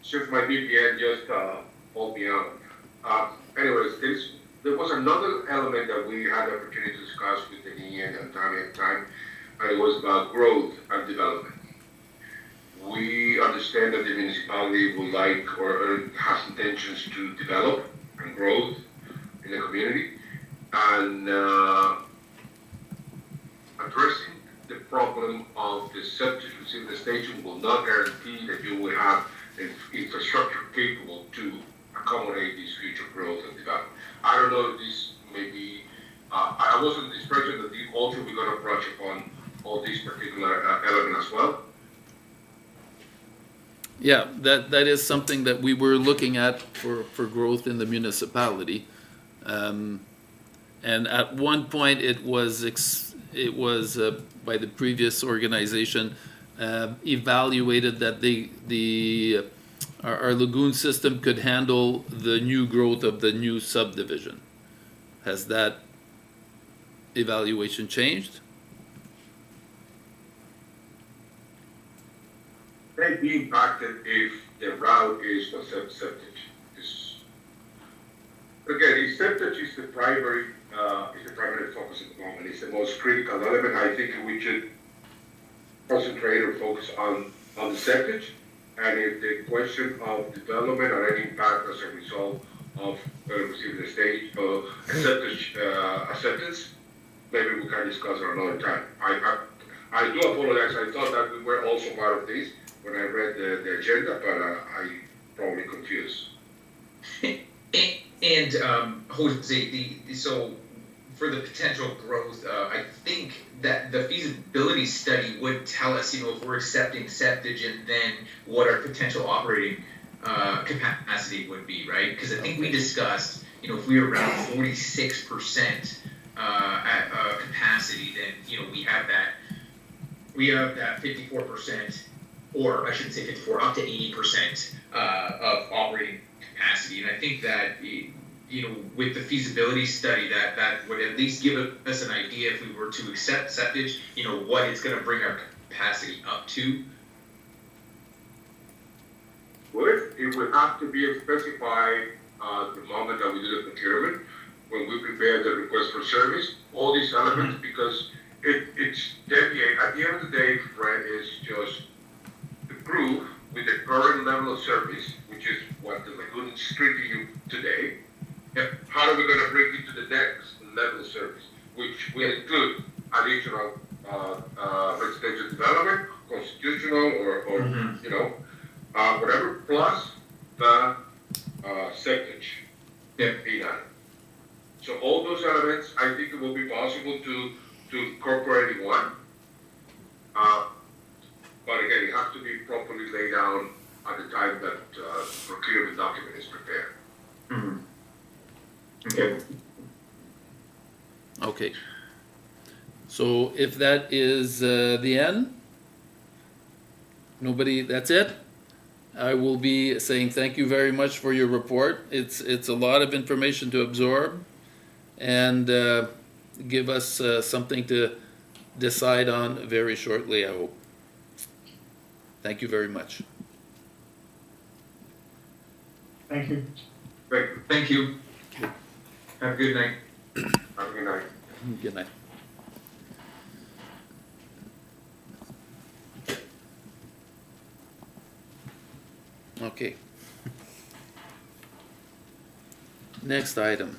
Since my VPN just pulled me out. Anyways, there was another element that we had the opportunity to discuss with Ian and Tommy at the time, and it was about growth and development. We understand that the municipality would like or has intentions to develop and grow in the community, and addressing the problem of the septic receiving station will not guarantee that you will have infrastructure capable to accommodate this future growth and development. I don't know if this may be, I wasn't the expression that the also we're going to brush upon all these particular elements as well. Yeah, that is something that we were looking at for growth in the municipality. And at one point, it was by the previous organization evaluated that our lagoon system could handle the new growth of the new subdivision. Has that evaluation changed? May be impacted if the route is for septic. Again, septic is the primary focus at the moment. It's the most critical element. I think we should concentrate or focus on the septic. And if the question of development or any impact as a result of receiving the stage acceptance, maybe we can discuss it another time. I do apologize. I thought that we were also part of this when I read the agenda, but I probably confused. And Jose, so for the potential growth, I think that the feasibility study would tell us, if we're accepting septage and then what our potential operating capacity would be, right? Because I think we discussed, if we were around 46% at capacity, then we have that 54%, or I shouldn't say 54, up to 80% of operating capacity. And I think that with the feasibility study, that would at least give us an idea if we were to accept septage, what it's going to bring our capacity up to. Well, it would have to be specified the moment that we do the procurement, when we prepare the request for service, all these elements, because it's deviate. At the end of the day, Fred, is just to prove with the current level of service, which is what the lagoon is treating you today, how are we gonna bring it to the next level of service, which will include additional, residential development, constitutional, or, you know, whatever, plus the, septage. Being added. So all those elements, I think it will be possible to incorporate in one. But again, it has to be properly laid down at the time that procurement document is prepared. Okay. Okay. So if that is the end, nobody, that's it? I will be saying thank you very much for your report. It's a lot of information to absorb and give us something to decide on very shortly, I hope. Thank you very much. Thank you. Great, Thank you. Have a good night. have a good night. Good night. Okay. Next item.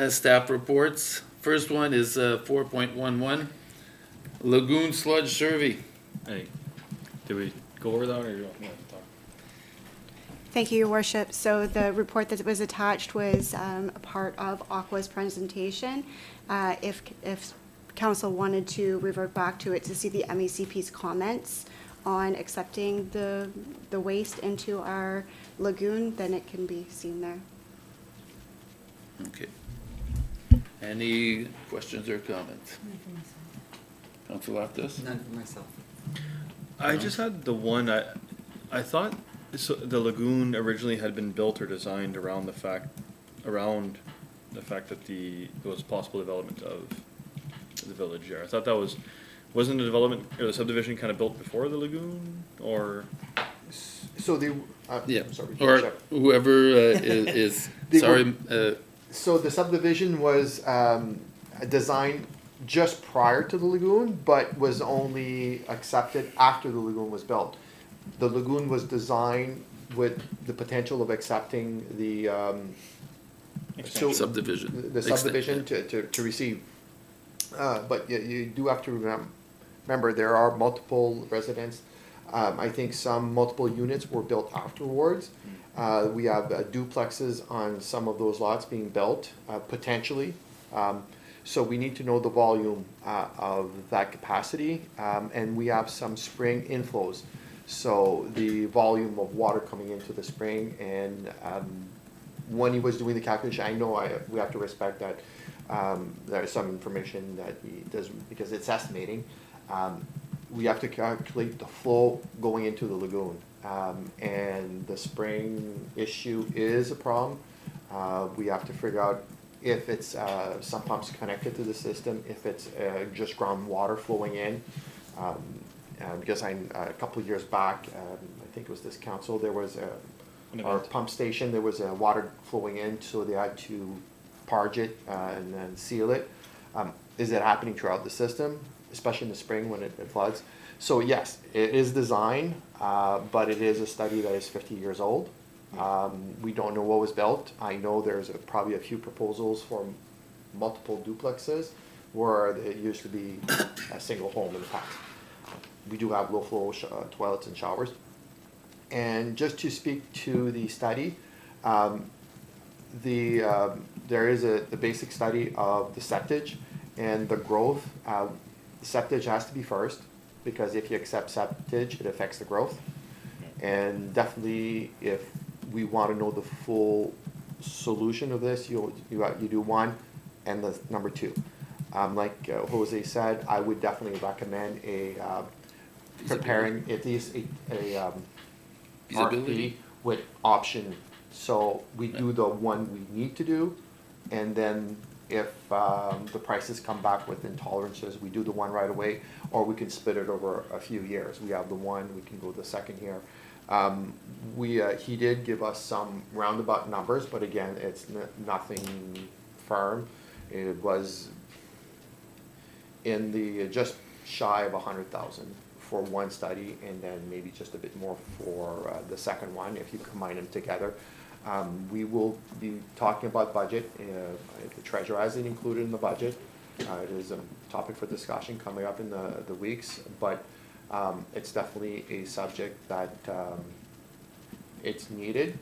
Staff reports. First one is 4.11, Lagoon Sludge Survey. Hey, did we go over that or you want me to talk? Thank you, Your Worship. So the report that was attached was a part of Aqua's presentation. If council wanted to revert back to it to see the MECP's comments on accepting the waste into our lagoon, then it can be seen there. Okay. Any questions or comments? Council Loftus? None for myself. I just had the one, I thought the lagoon originally had been built or designed around the fact that there was possible development of the village there. I thought that wasn't the development or the subdivision kind of built before the lagoon, or? So the, Yeah, sorry, or Jeff. whoever is, They sorry, So the subdivision was designed just prior to the lagoon, but was only accepted after the lagoon was built. The lagoon was designed with the potential of accepting the subdivision. the subdivision to receive. But you do have to remember there are multiple residents. I think some multiple units were built afterwards. We have duplexes on some of those lots being built, potentially. So we need to know the volume of that capacity, and we have some spring inflows. So the volume of water coming into the spring, and when he was doing the calculation, I know we have to respect that there's some information that he does, because it's estimating. We have to calculate the flow going into the lagoon. And the spring issue is a problem. We have to figure out if it's some pumps connected to the system, if it's just groundwater flowing in. Because a couple of years back, I think it was this council, there was our pump station, there was water flowing in, so they had to parge it and then seal it. Is it happening throughout the system, especially in the spring when it floods? So yes, it is designed, but it is a study that is 50 years old. We don't know what was built. I know there's probably a few proposals for multiple duplexes where it used to be a single home in the past. We do have low flow toilets and showers. And just to speak to the study, there is the basic study of the septage and the growth. The septage has to be first, because if you accept septage, it affects the growth. And definitely, if we want to know the full solution of this, you do one and the number two. Like Jose said, I would definitely recommend preparing at least a RFP with option. So we do the one we need to do, and then if the prices come back with intolerances, we do the one right away, or we can split it over a few years. We have the one, we can go the second year. He did give us some roundabout numbers, but again, it's nothing firm. It was in the just shy of 100,000 for one study, and then maybe just a bit more for the second one, if you combine them together. We will be talking about budget. The treasurer has it included in the budget. It is a topic for discussion coming up in the weeks, but it's definitely a subject that it's needed.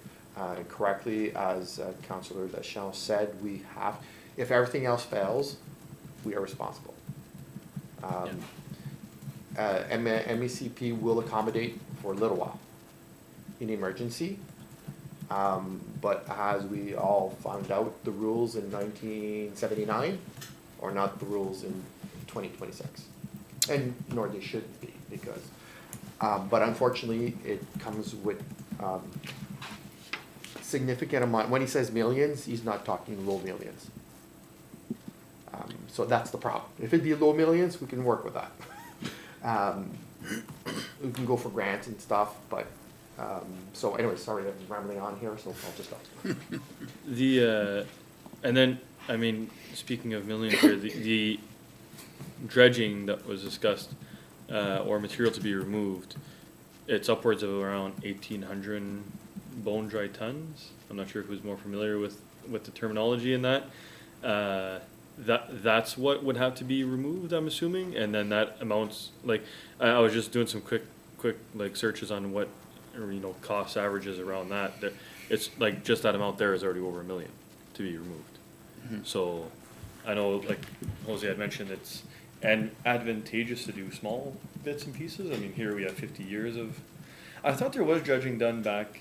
Correctly, as Councillor Deschamps said, we have, if everything else fails, we are responsible. MECP will accommodate for a little while in emergency, but as we all found out, the rules in 1979 are not the rules in 2026, and nor they should be, because, but unfortunately, it comes with significant amount. When he says millions, he's not talking low millions. So that's the problem. If it'd be low millions, we can work with that. We can go for grants and stuff, but, so anyway, sorry, I'm rambling on here, so I'll just stop. And then, I mean, speaking of millions here, the dredging that was discussed, or material to be removed, it's upwards of around 1,800 bone dry tons. I'm not sure who's more familiar with the terminology in that. That's what would have to be removed, I'm assuming, and then that amounts, like, I was just doing some quick like searches on what, or, you know, cost averages around that. It's like just that amount there is already over $1 million to be removed. Mm-hmm. So I know, like Jose had mentioned, it's advantageous to do small bits and pieces. I mean, here we have 50 years of. I thought there was dredging done back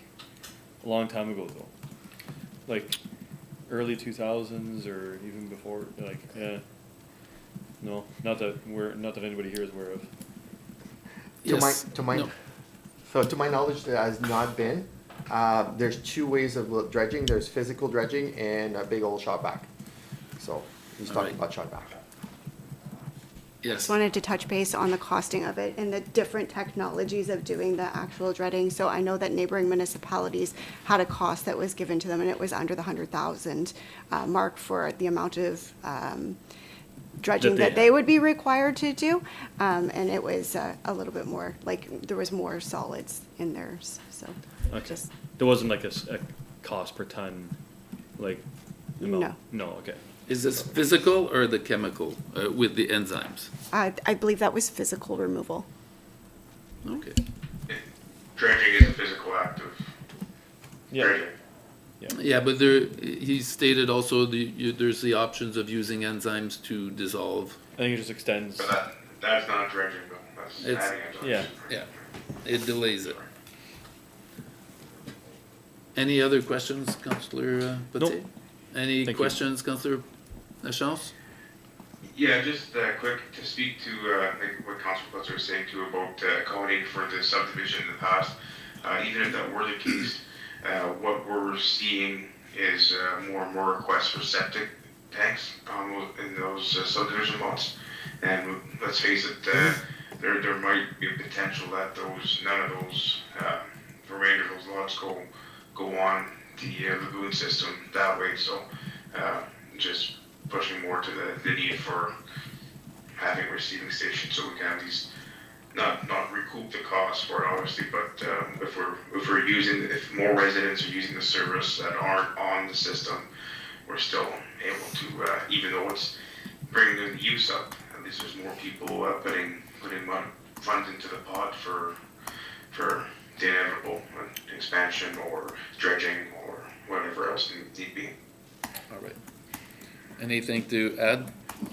a long time ago, though, like early 2000s or even before. Like, yeah, no, not that anybody here is aware of. Yes. To my knowledge, there has not been. There's two ways of dredging. There's physical dredging and a big old shot back. So he's talking about shot back. Yes. Just wanted to touch base on the costing of it and the different technologies of doing the actual dredging. So I know that neighboring municipalities had a cost that was given to them, and it was under the 100,000 mark for the amount of dredging that they would be required to do. And it was a little bit more, like, there was more solids in theirs, so. Okay. Just, There wasn't like a cost per ton, like. amount? No. No. Okay. Is this physical or the chemical with the enzymes? I believe that was physical removal. Okay. Dredging is a physical act of dredging. Yeah, but he stated also there's the options of using enzymes to dissolve. I think it just extends. But that's not dredging, though. That's It's- adding enzymes. Yeah. Yeah, it delays it. Any other questions, Councillor Pelletier? Nope. Any Thank you. questions, Councillor Lachance? Yeah, just quick to speak to like what Councilor Putzer was saying too about accommodating for the subdivision in the past. Even if that were the case, what we're seeing is more and more requests for septic tanks in those subdivision lots. And let's face it, there might be a potential that none of those remainder of those lots go on the lagoon system that way. So just pushing more to the need for having a receiving station, so we can have these not recoup the cost for it obviously, but if more residents are using the service that aren't on the system, we're still able to even though it's bringing the use up, at least there's more people putting funds into the pot for the inevitable expansion or dredging or whatever else need be. All right. Anything to add?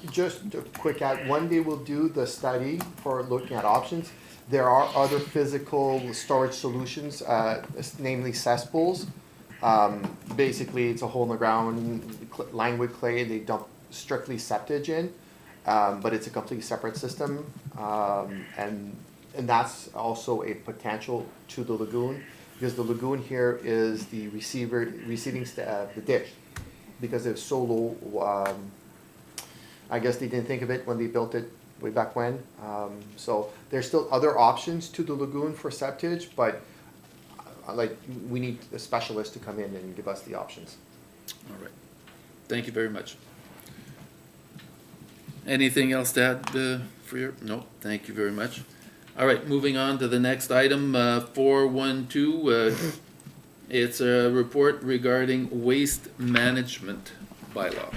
Just a quick add, one day we'll do the study for looking at options. There are other physical storage solutions, namely cesspools. Basically, it's a hole in the ground, lined with clay, they dump strictly septage in, but it's a completely separate system. And that's also a potential to the lagoon, because the lagoon here is the receiving the dish, because it's so low. I guess they didn't think of it when they built it way back when. So there's still other options to the lagoon for septage, but like we need a specialist to come in and give us the options. All right. Thank you very much. Anything else to add for your? No. Thank you very much. All right, moving on to the next item, 412. It's a report regarding waste management bylaw.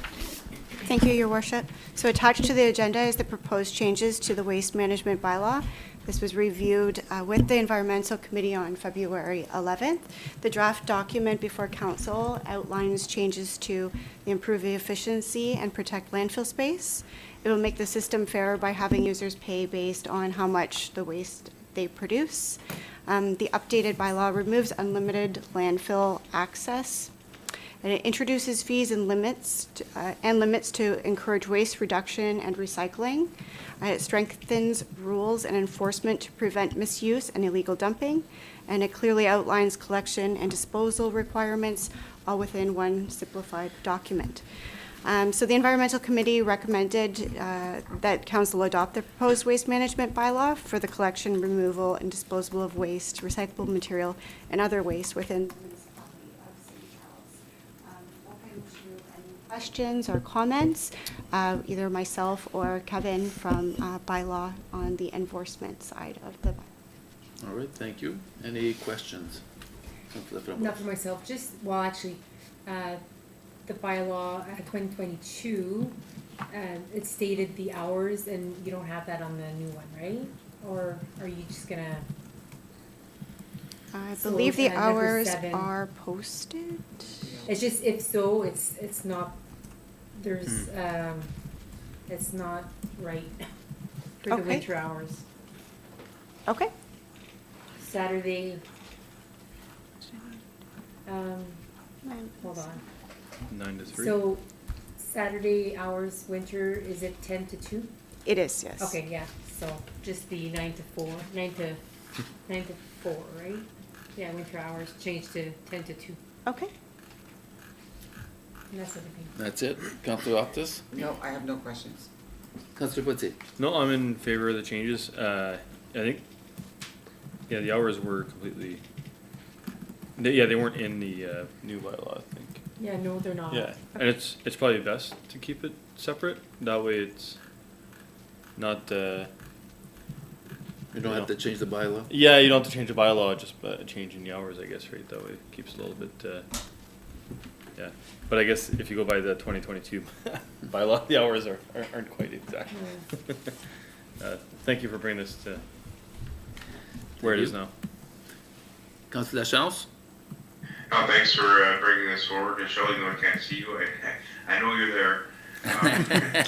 Thank you, Your Worship. So attached to the agenda is the proposed changes to the waste management bylaw. This was reviewed with the Environmental Committee on February 11th. The draft document before council outlines changes to improve the efficiency and protect landfill space. It will make the system fairer by having users pay based on how much the waste they produce. The updated bylaw removes unlimited landfill access, and it introduces fees and limits to encourage waste reduction and recycling. It strengthens rules and enforcement to prevent misuse and illegal dumping, and it clearly outlines collection and disposal requirements all within one simplified document. So the Environmental Committee recommended that Council adopt the proposed waste management bylaw for the collection, removal, and disposal of waste, recyclable material, and other waste within the municipality of St. Charles. Open to any questions or comments, either myself or Kevin from bylaw on the enforcement side of the bylaw. All right, thank you. Any questions? Not for myself, just, well, actually, the bylaw 2022, it stated the hours, and you don't have that on the new one, right? Or are you just gonna? I So, believe the number hours 7. are posted. It's just, if so, it's not, there's, it's not right for the Okay. winter hours. Okay. Saturday, hold on. 9 to 3. So Saturday hours, winter, is it 10 to 2? It is, yes. Okay, yeah, so just the 9 to 4, right? Yeah, winter hours changed to 10 to 2, Okay. and that's everything. That's it. Councillor Optis? No, I have no questions. Councillor Putzi? No, I'm in favor of the changes. I think, yeah, the hours were completely. They weren't in the new bylaw, I think. Yeah, no, they're not. Yeah, and it's probably best to keep it separate. That way, it's not. You don't have to change the bylaw? Yeah, you don't have to change the bylaw, just changing the hours, I guess, right? That way, it keeps it a little bit. Yeah, but I guess if you go by the 2022 bylaw, the hours aren't quite exact. Thank you for bringing this to where it is now. Councillor Lachance? Oh, thanks for bringing this forward. And Shelley, though I can't see you, I know you're there. I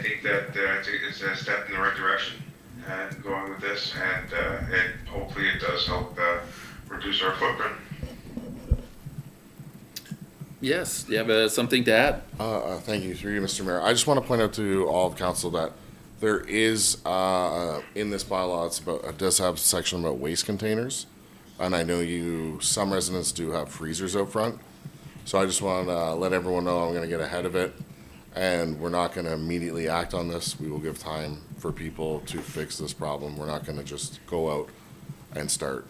think that it's a step in the right direction going with this, and hopefully it does help reduce our footprint. Yes, you have something to add? Thank you, through you, Mr. Mayor. I just want to point out to all of council that there is, in this bylaw, it does have a section about waste containers. And I know some residents do have freezers out front. So I just want to let everyone know I'm going to get ahead of it. And we're not going to immediately act on this. We will give time for people to fix this problem. We're not going to just go out and start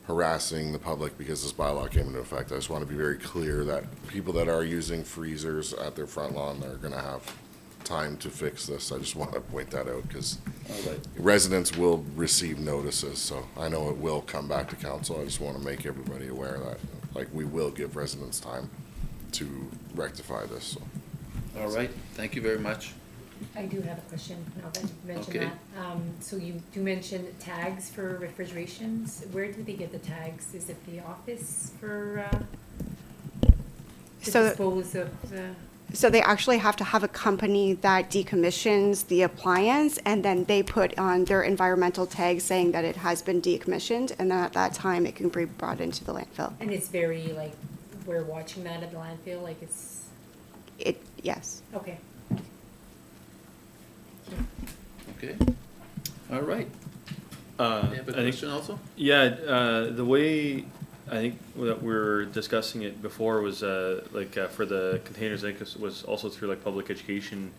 harassing the public because this bylaw came into effect. I just want to be very clear that people that are using freezers at their front lawn, they're going to have time to fix this. I just want to point that out because residents will receive notices, so I know it will come back to council. I just want to make everybody aware that, we will give residents time to rectify this. So. All right, thank you very much. I do have a question now that you mentioned Okay. that. So you do mention tags for refrigerations. Where do they get the tags? Is it the office for to So- dispose of the? So they actually have to have a company that decommissions the appliance, and then they put on their environmental tag saying that it has been decommissioned, and then at that time, it can be brought into the landfill. And it's very we're watching that at the landfill, it's, Yes. okay. Okay. All right. You have a question also? Yeah, the way I think that we were discussing it before was for the containers. I think it was also through public education.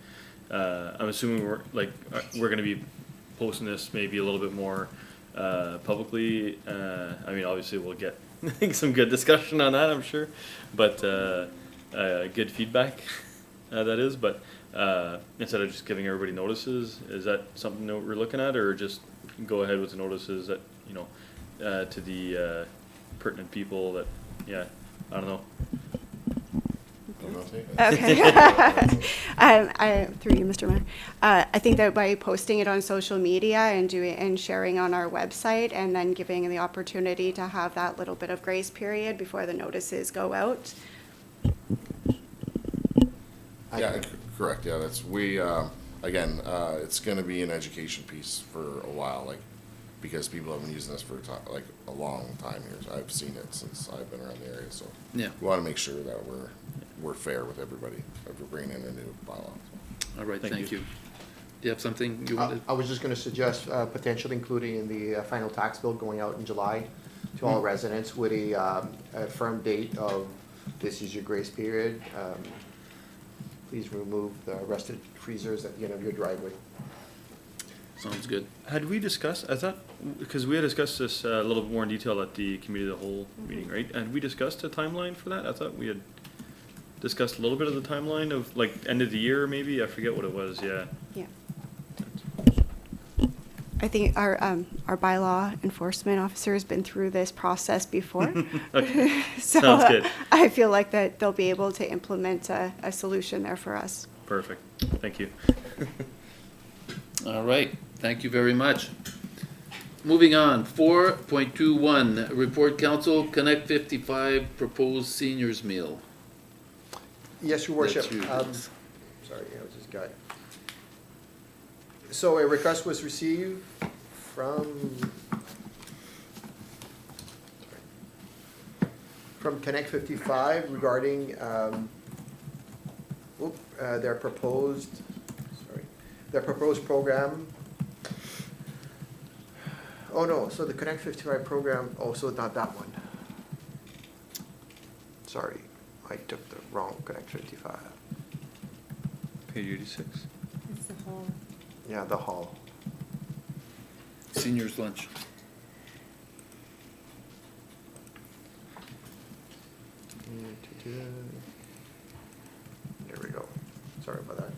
I'm assuming we're going to be posting this maybe a little bit more publicly. I mean, obviously we'll get I think some good discussion on that, I'm sure, but good feedback. that is, but instead of just giving everybody notices, is that something that we're looking at, or just go ahead with the notices that, you know, to the pertinent people that, yeah, I don't know. Okay. Through you, Mr. Mayor. I think that by posting it on social media and sharing on our website, and then giving the opportunity to have that little bit of grace period before the notices go out. Yeah, correct, yeah, that's, again, it's gonna be an education piece for a while, like, because people have been using this for like a long time here. I've seen it since I've been around the area, so. Yeah. We wanna make sure that we're fair with everybody, if we're bringing in a new bylaw. All right, Thank thank you. you. Do you have something you wanted? I was just gonna suggest, potentially including in the final tax bill going out in July to all residents with a firm date of this is your grace period. Please remove the rested freezers at the end of your driveway. Sounds good. Had we discussed, I thought, because we had discussed this a little bit more in detail at the committee of the whole meeting, right? Had we discussed a timeline for that? I thought we had discussed a little bit of the timeline of like end of the year maybe, I forget what it was, yeah. Yeah. I think our bylaw enforcement officer has been through this process before. Okay, So sounds good. I feel like that they'll be able to implement a solution there for us. Perfect, thank you. All right, thank you very much. Moving on, 4.21, Report Council Connect 55 Proposed Seniors Meal. Yes, your worship. That's you. Sorry, I just got. So a request was received from Connect 55 regarding their proposed program. Oh no, so the Connect 55 program, also not that one. Sorry, I took the wrong Connect 55. Page 86. It's the whole. Yeah, the hall. Seniors lunch. There we go. Sorry about that.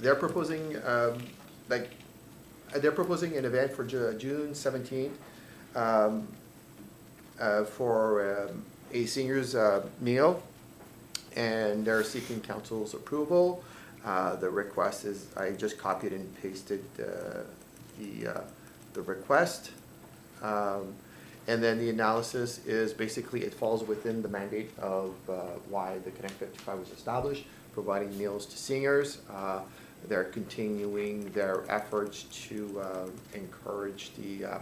They're proposing, they're proposing an event for June 17th for a seniors meal, and they're seeking council's approval. The request is, I just copied and pasted the request. And then the analysis is basically it falls within the mandate of why the Connect 55 was established, providing meals to seniors. They're continuing their efforts to encourage the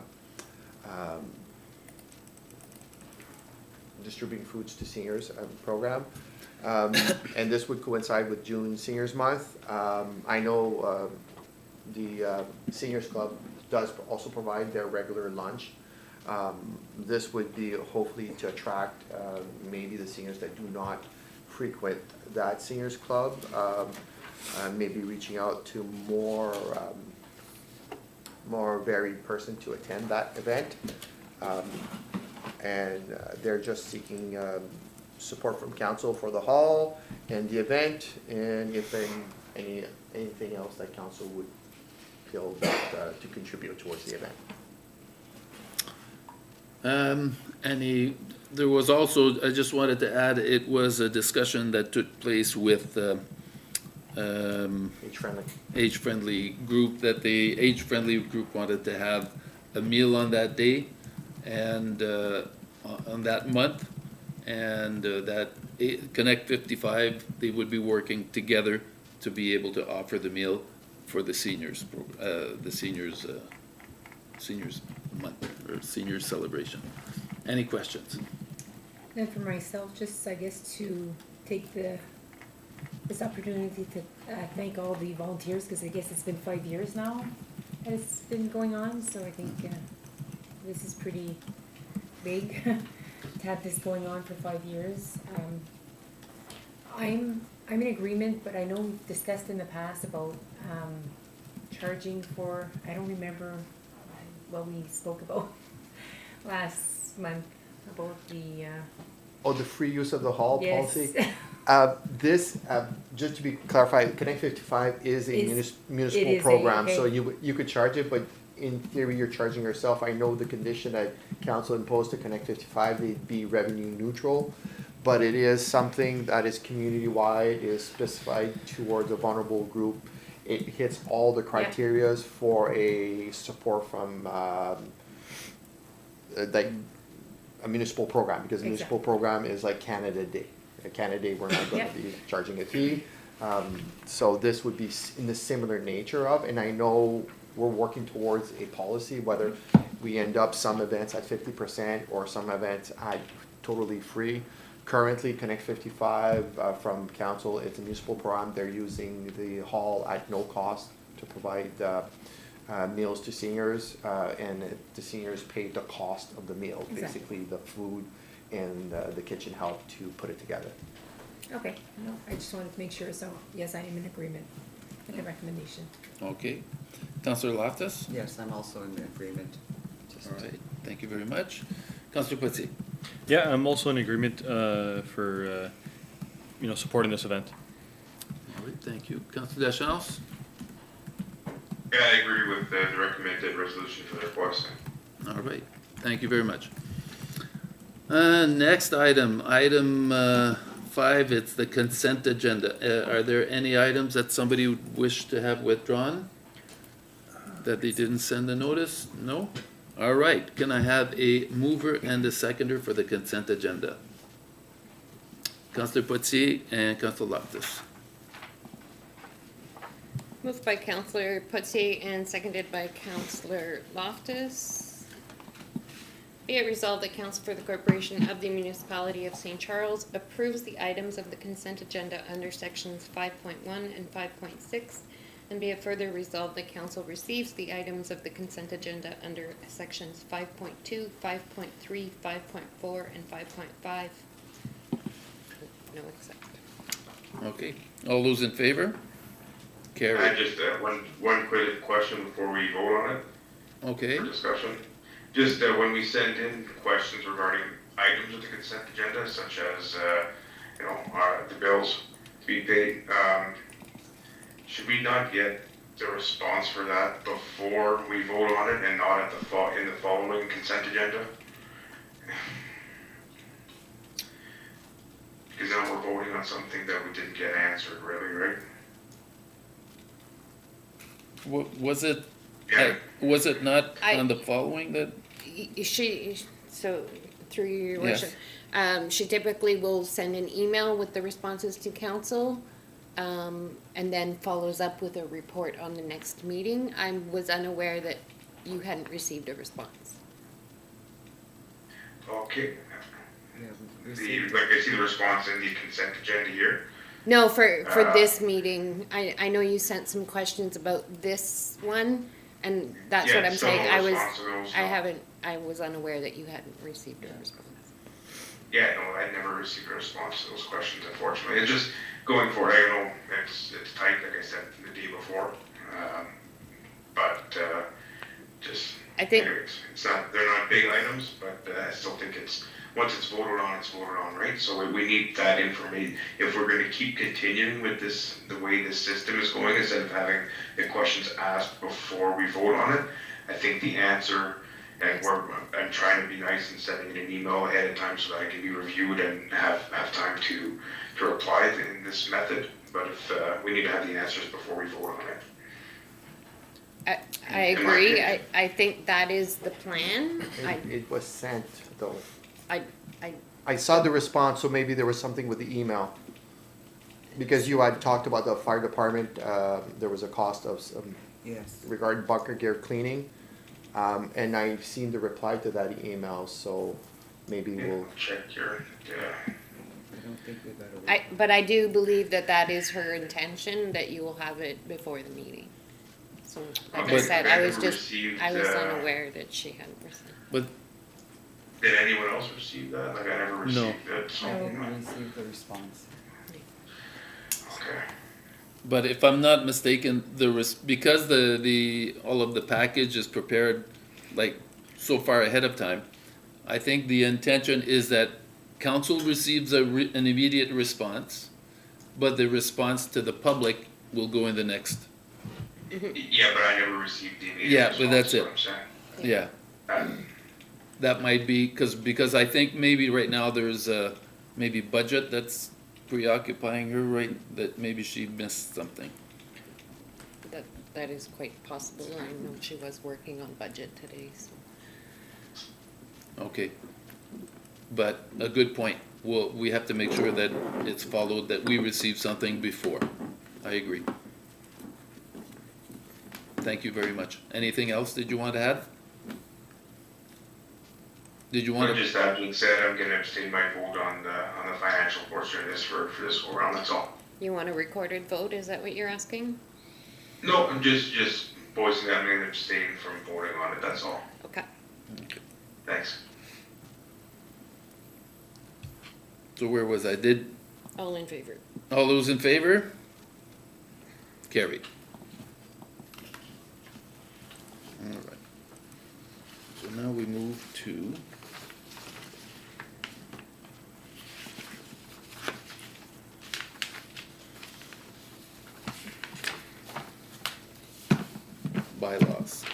distributing foods to seniors program. And this would coincide with June Seniors Month. I know the Seniors Club does also provide their regular lunch. This would be hopefully to attract maybe the seniors that do not frequent that Seniors Club, maybe reaching out to more varied person to attend that event. And they're just seeking support from council for the hall and the event, and if anything else that council would feel that to contribute towards the event. There was also, I just wanted to add, it was a discussion that took place with Age-friendly. age-friendly group, that the age-friendly group wanted to have a meal on that day and on that month, and that Connect 55, they would be working together to be able to offer the meal for the seniors, seniors month or seniors celebration. Any questions? And for myself, just I guess to take this opportunity to thank all the volunteers, because I guess it's been 5 years now that it's been going on, so I think this is pretty big to have this going on for 5 years. I'm in agreement, but I know we've discussed in the past about charging for, I don't remember what we spoke about last month about the Oh, the free use of the hall Yes. policy? This, just to be clarified, Connect 55 is a Is- municipal it is a- program, so okay. you could charge it, but in theory, you're charging yourself. I know the condition that council imposed to Connect 55, they'd be revenue neutral, but it is something that is community-wide, is specified towards a vulnerable group. It hits all the criterias for a support from, like, a municipal program, because a municipal program is like Canada Day. At Canada Day, we're not gonna Yep. be charging a fee. So this would be in the similar nature of, and I know we're working towards a policy, whether we end up some events at 50% or some events at totally free. Currently, Connect 55 from council, it's a municipal program. They're using the hall at no cost to provide meals to seniors, and the seniors pay the cost of the meal, Exactly. basically the food and the kitchen help to put it together. Okay, no, I just wanted to make sure, so yes, I am in agreement with the recommendation. Okay. Councillor Loftus? Yes, I'm also in agreement. Just All right, thank you very much. Councillor Putsy? Yeah, I'm also in agreement for supporting this event. All right, thank you. Councillor Deschamps? Yeah, I agree with the recommended resolution for the request. All right, thank you very much. Next item, item 5, it's the consent agenda. Are there any items that somebody would wish to have withdrawn? That they didn't send a notice? No? All right, can I have a mover and a seconder for the consent agenda? Councillor Putsy and Councillor Loftus. Moved by Councillor Putsy and seconded by Councillor Loftus. Be it resolved that Council for the Corporation of the Municipality of St. Charles approves the items of the consent agenda under sections 5.1 and 5.6, and be it further resolved that Council receives the items of the consent agenda under sections 5.2, 5.3, 5.4, and 5.5. No except. Okay, all those in favor? I Carried. just, one quick question before we vote on it. Okay, For discussion. Just when we send in questions regarding items of the consent agenda, such as, the bills to be paid, should we not get the response for that before we vote on it and not at in the following consent agenda? Because then we're voting on something that we didn't get answered, really, right? was it, Yeah. was it not I- on the following that? So through your Yes. worship, she typically will send an email with the responses to council, and then follows up with a report on the next meeting. I was unaware that you hadn't received a response. Okay. yeah, we received, Like I see the response in the consent agenda here. No, for this meeting, I know you sent some questions about this one, and that's what Yeah, I'm some saying. I was, response to those, I was unaware that you hadn't received a response. Yeah, no, I never received a response to those questions, unfortunately. It's just going forward, I know it's tight, like I said the day before. But just, I think- anyways, they're not big items, but I still think once it's voted on, right? So we need that information. If we're gonna keep continuing with this, the way this system is going, instead of having the questions asked before we vote on it, I think the answer, and I'm trying to be nice and sending it an email ahead of time so that it can be reviewed and have time to reply in this method. But if we need to have the answers before we vote on it. I agree. I think that is the plan. It was sent, though. I I saw the response, so maybe there was something with the email. Because you had talked about the fire department, there was a cost of some, yes. regarding bunker gear cleaning. And I've seen the reply to that email, so maybe we'll, Check your, I don't think we got a. but I do believe that is her intention, that you will have it before the meeting. So, like I But- said, I I was never just, received, I was unaware that she hadn't received. But Did anyone else receive that? Like I never received it, so. I didn't receive the response. Okay. But if I'm not mistaken, because all of the package is prepared like so far ahead of time, I think the intention is that council receives an immediate response, but the response to the public will go in the next. Yeah, but I never received the immediate Yeah, response, but that's is it. what I'm saying. Yeah, that might be, because I think maybe right now there's maybe budget that's preoccupying her, right? That maybe she missed something. That is quite possible. I know she was working on budget today, so. Okay. But a good point. We have to make sure that it's followed, that we receive something before. I agree. Thank you very much. Anything else did you want to add? Did you want But to? just that being said, I'm gonna abstain my vote on the financial portion of this for this go round, that's all. You want a recorded vote, is that what you're asking? No, I'm just voicing that I'm gonna abstain from voting on it, that's all. Okay. Thanks. So where was I? Did All in favor? all those in favor? Carried. All right. So now we move to bylaws.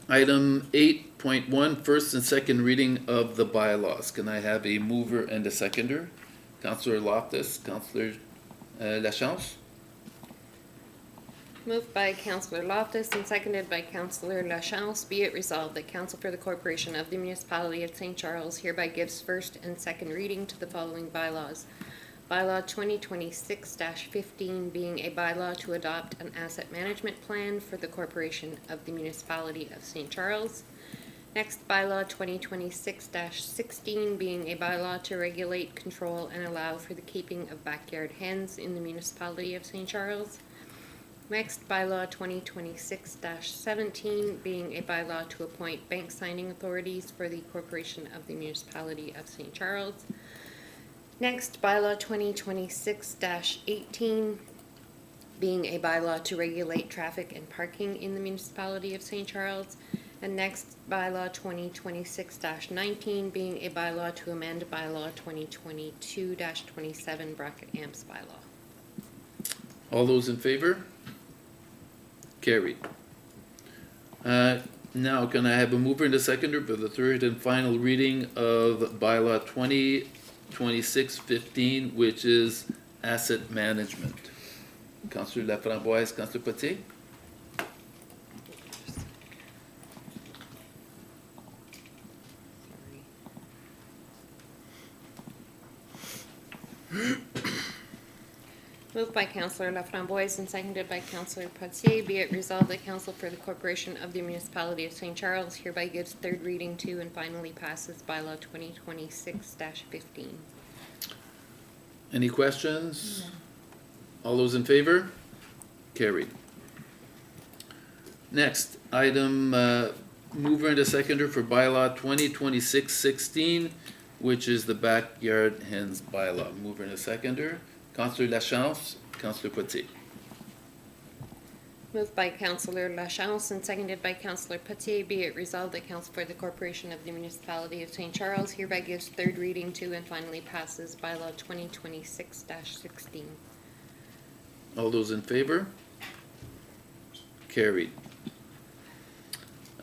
Item 8.1, first and second reading of the bylaws. Can I have a mover and a seconder? Councillor Loftus, Councillor Lachance? Moved by Councillor Loftus and seconded by Councillor Lachance. Be it resolved that Council for the Corporation of the Municipality of St. Charles hereby gives first and second reading to the following bylaws. Bylaw 2026-15 being a bylaw to adopt an asset management plan for the Corporation of the Municipality of St. Charles. Next, bylaw 2026-16 being a bylaw to regulate, control, and allow for the keeping of backyard hens in the Municipality of St. Charles. Next, bylaw 2026-17 being a bylaw to appoint bank signing authorities for the Corporation of the Municipality of St. Charles. Next, bylaw 2026-18 being a bylaw to regulate traffic and parking in the Municipality of St. Charles. And next, bylaw 2026-19 being a bylaw to amend bylaw 2022-27 bracket amps bylaw. All those in favor? Carried. Now, can I have a mover and a seconder for the third and final reading of bylaw 2026-15, which is asset management? Councillor Laframboise, Councillor Potier? Moved by Councillor Laframboise and seconded by Councillor Potier. Be it resolved that Council for the Corporation of the Municipality of St. Charles hereby gives third reading to and finally passes bylaw 2026-15. Any questions? All those in favor? Carried. Next, item mover and a seconder for bylaw 2026-16, which is the backyard hens bylaw. Mover and a seconder. Councillor Lachance, Councillor Potier. Moved by Councillor Lachance and seconded by Councillor Potier. Be it resolved that Council for the Corporation of the Municipality of St. Charles hereby gives third reading to and finally passes bylaw 2026-16. All those in favor? Carried.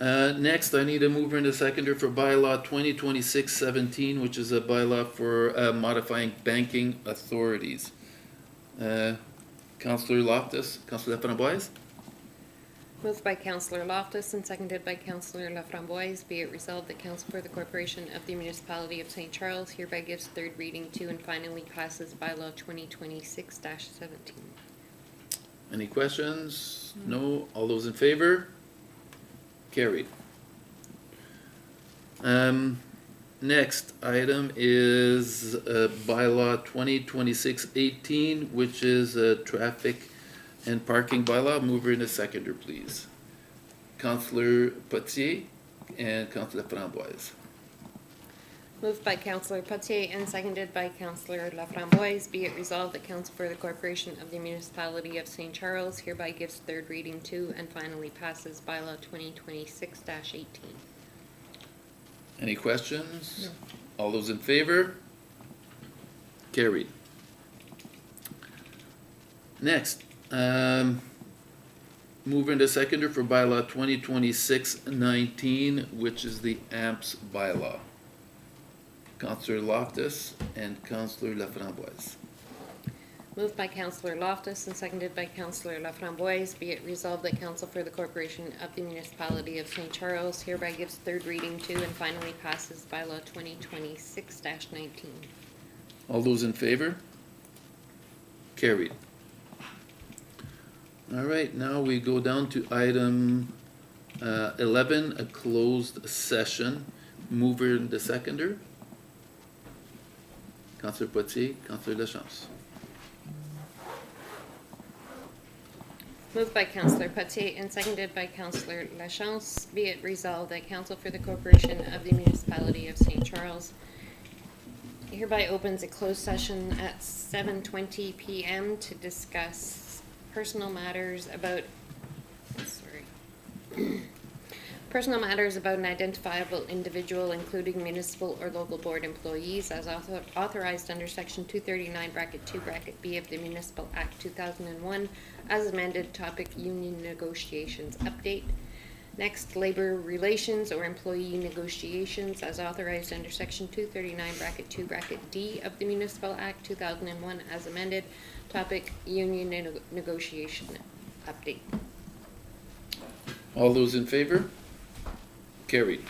Next, I need a mover and a seconder for bylaw 2026-17, which is a bylaw for modifying banking authorities. Councillor Loftus, Councillor Laframboise? Moved by Councillor Loftus and seconded by Councillor Laframboise. Be it resolved that Council for the Corporation of the Municipality of St. Charles hereby gives third reading to and finally passes bylaw 2026-17. Any questions? No? All those in favor? Carried. Next item is bylaw 2026-18, which is a traffic and parking bylaw. Mover and a seconder, please. Councillor Potier and Councillor Framboise. Moved by Councillor Potier and seconded by Councillor Laframboise. Be it resolved that Council for the Corporation of the Municipality of St. Charles hereby gives third reading to and finally passes bylaw 2026-18. Any questions? All those in favor? Carried. Next, mover and a seconder for bylaw 2026-19, which is the AMPS bylaw. Councillor Loftus and Councillor Laframboise. Moved by Councillor Loftus and seconded by Councillor Laframboise, be it resolved that Council for the Corporation of the Municipality of St. Charles hereby gives third reading to and finally passes bylaw 2026-19. All those in favor? Carried. All right, now we go down to item 11, a closed session. Mover and the seconder. Councillor Poitier, Councillor Lachance. Moved by Councillor Poitier and seconded by Councillor Lachance, be it resolved that Council for the Corporation of the Municipality of St. Charles hereby opens a closed session at 7:20 p.m. to discuss personal matters about personal matters about an identifiable individual, including municipal or local board employees, as authorized under Section 239, Bracket 2, Bracket B of the Municipal Act 2001, as amended. Topic: union negotiations update. Next, labor relations or employee negotiations, as authorized under Section 239, Bracket 2, Bracket D of the Municipal Act 2001, as amended. Topic: union negotiation update. All those in favor? Carried.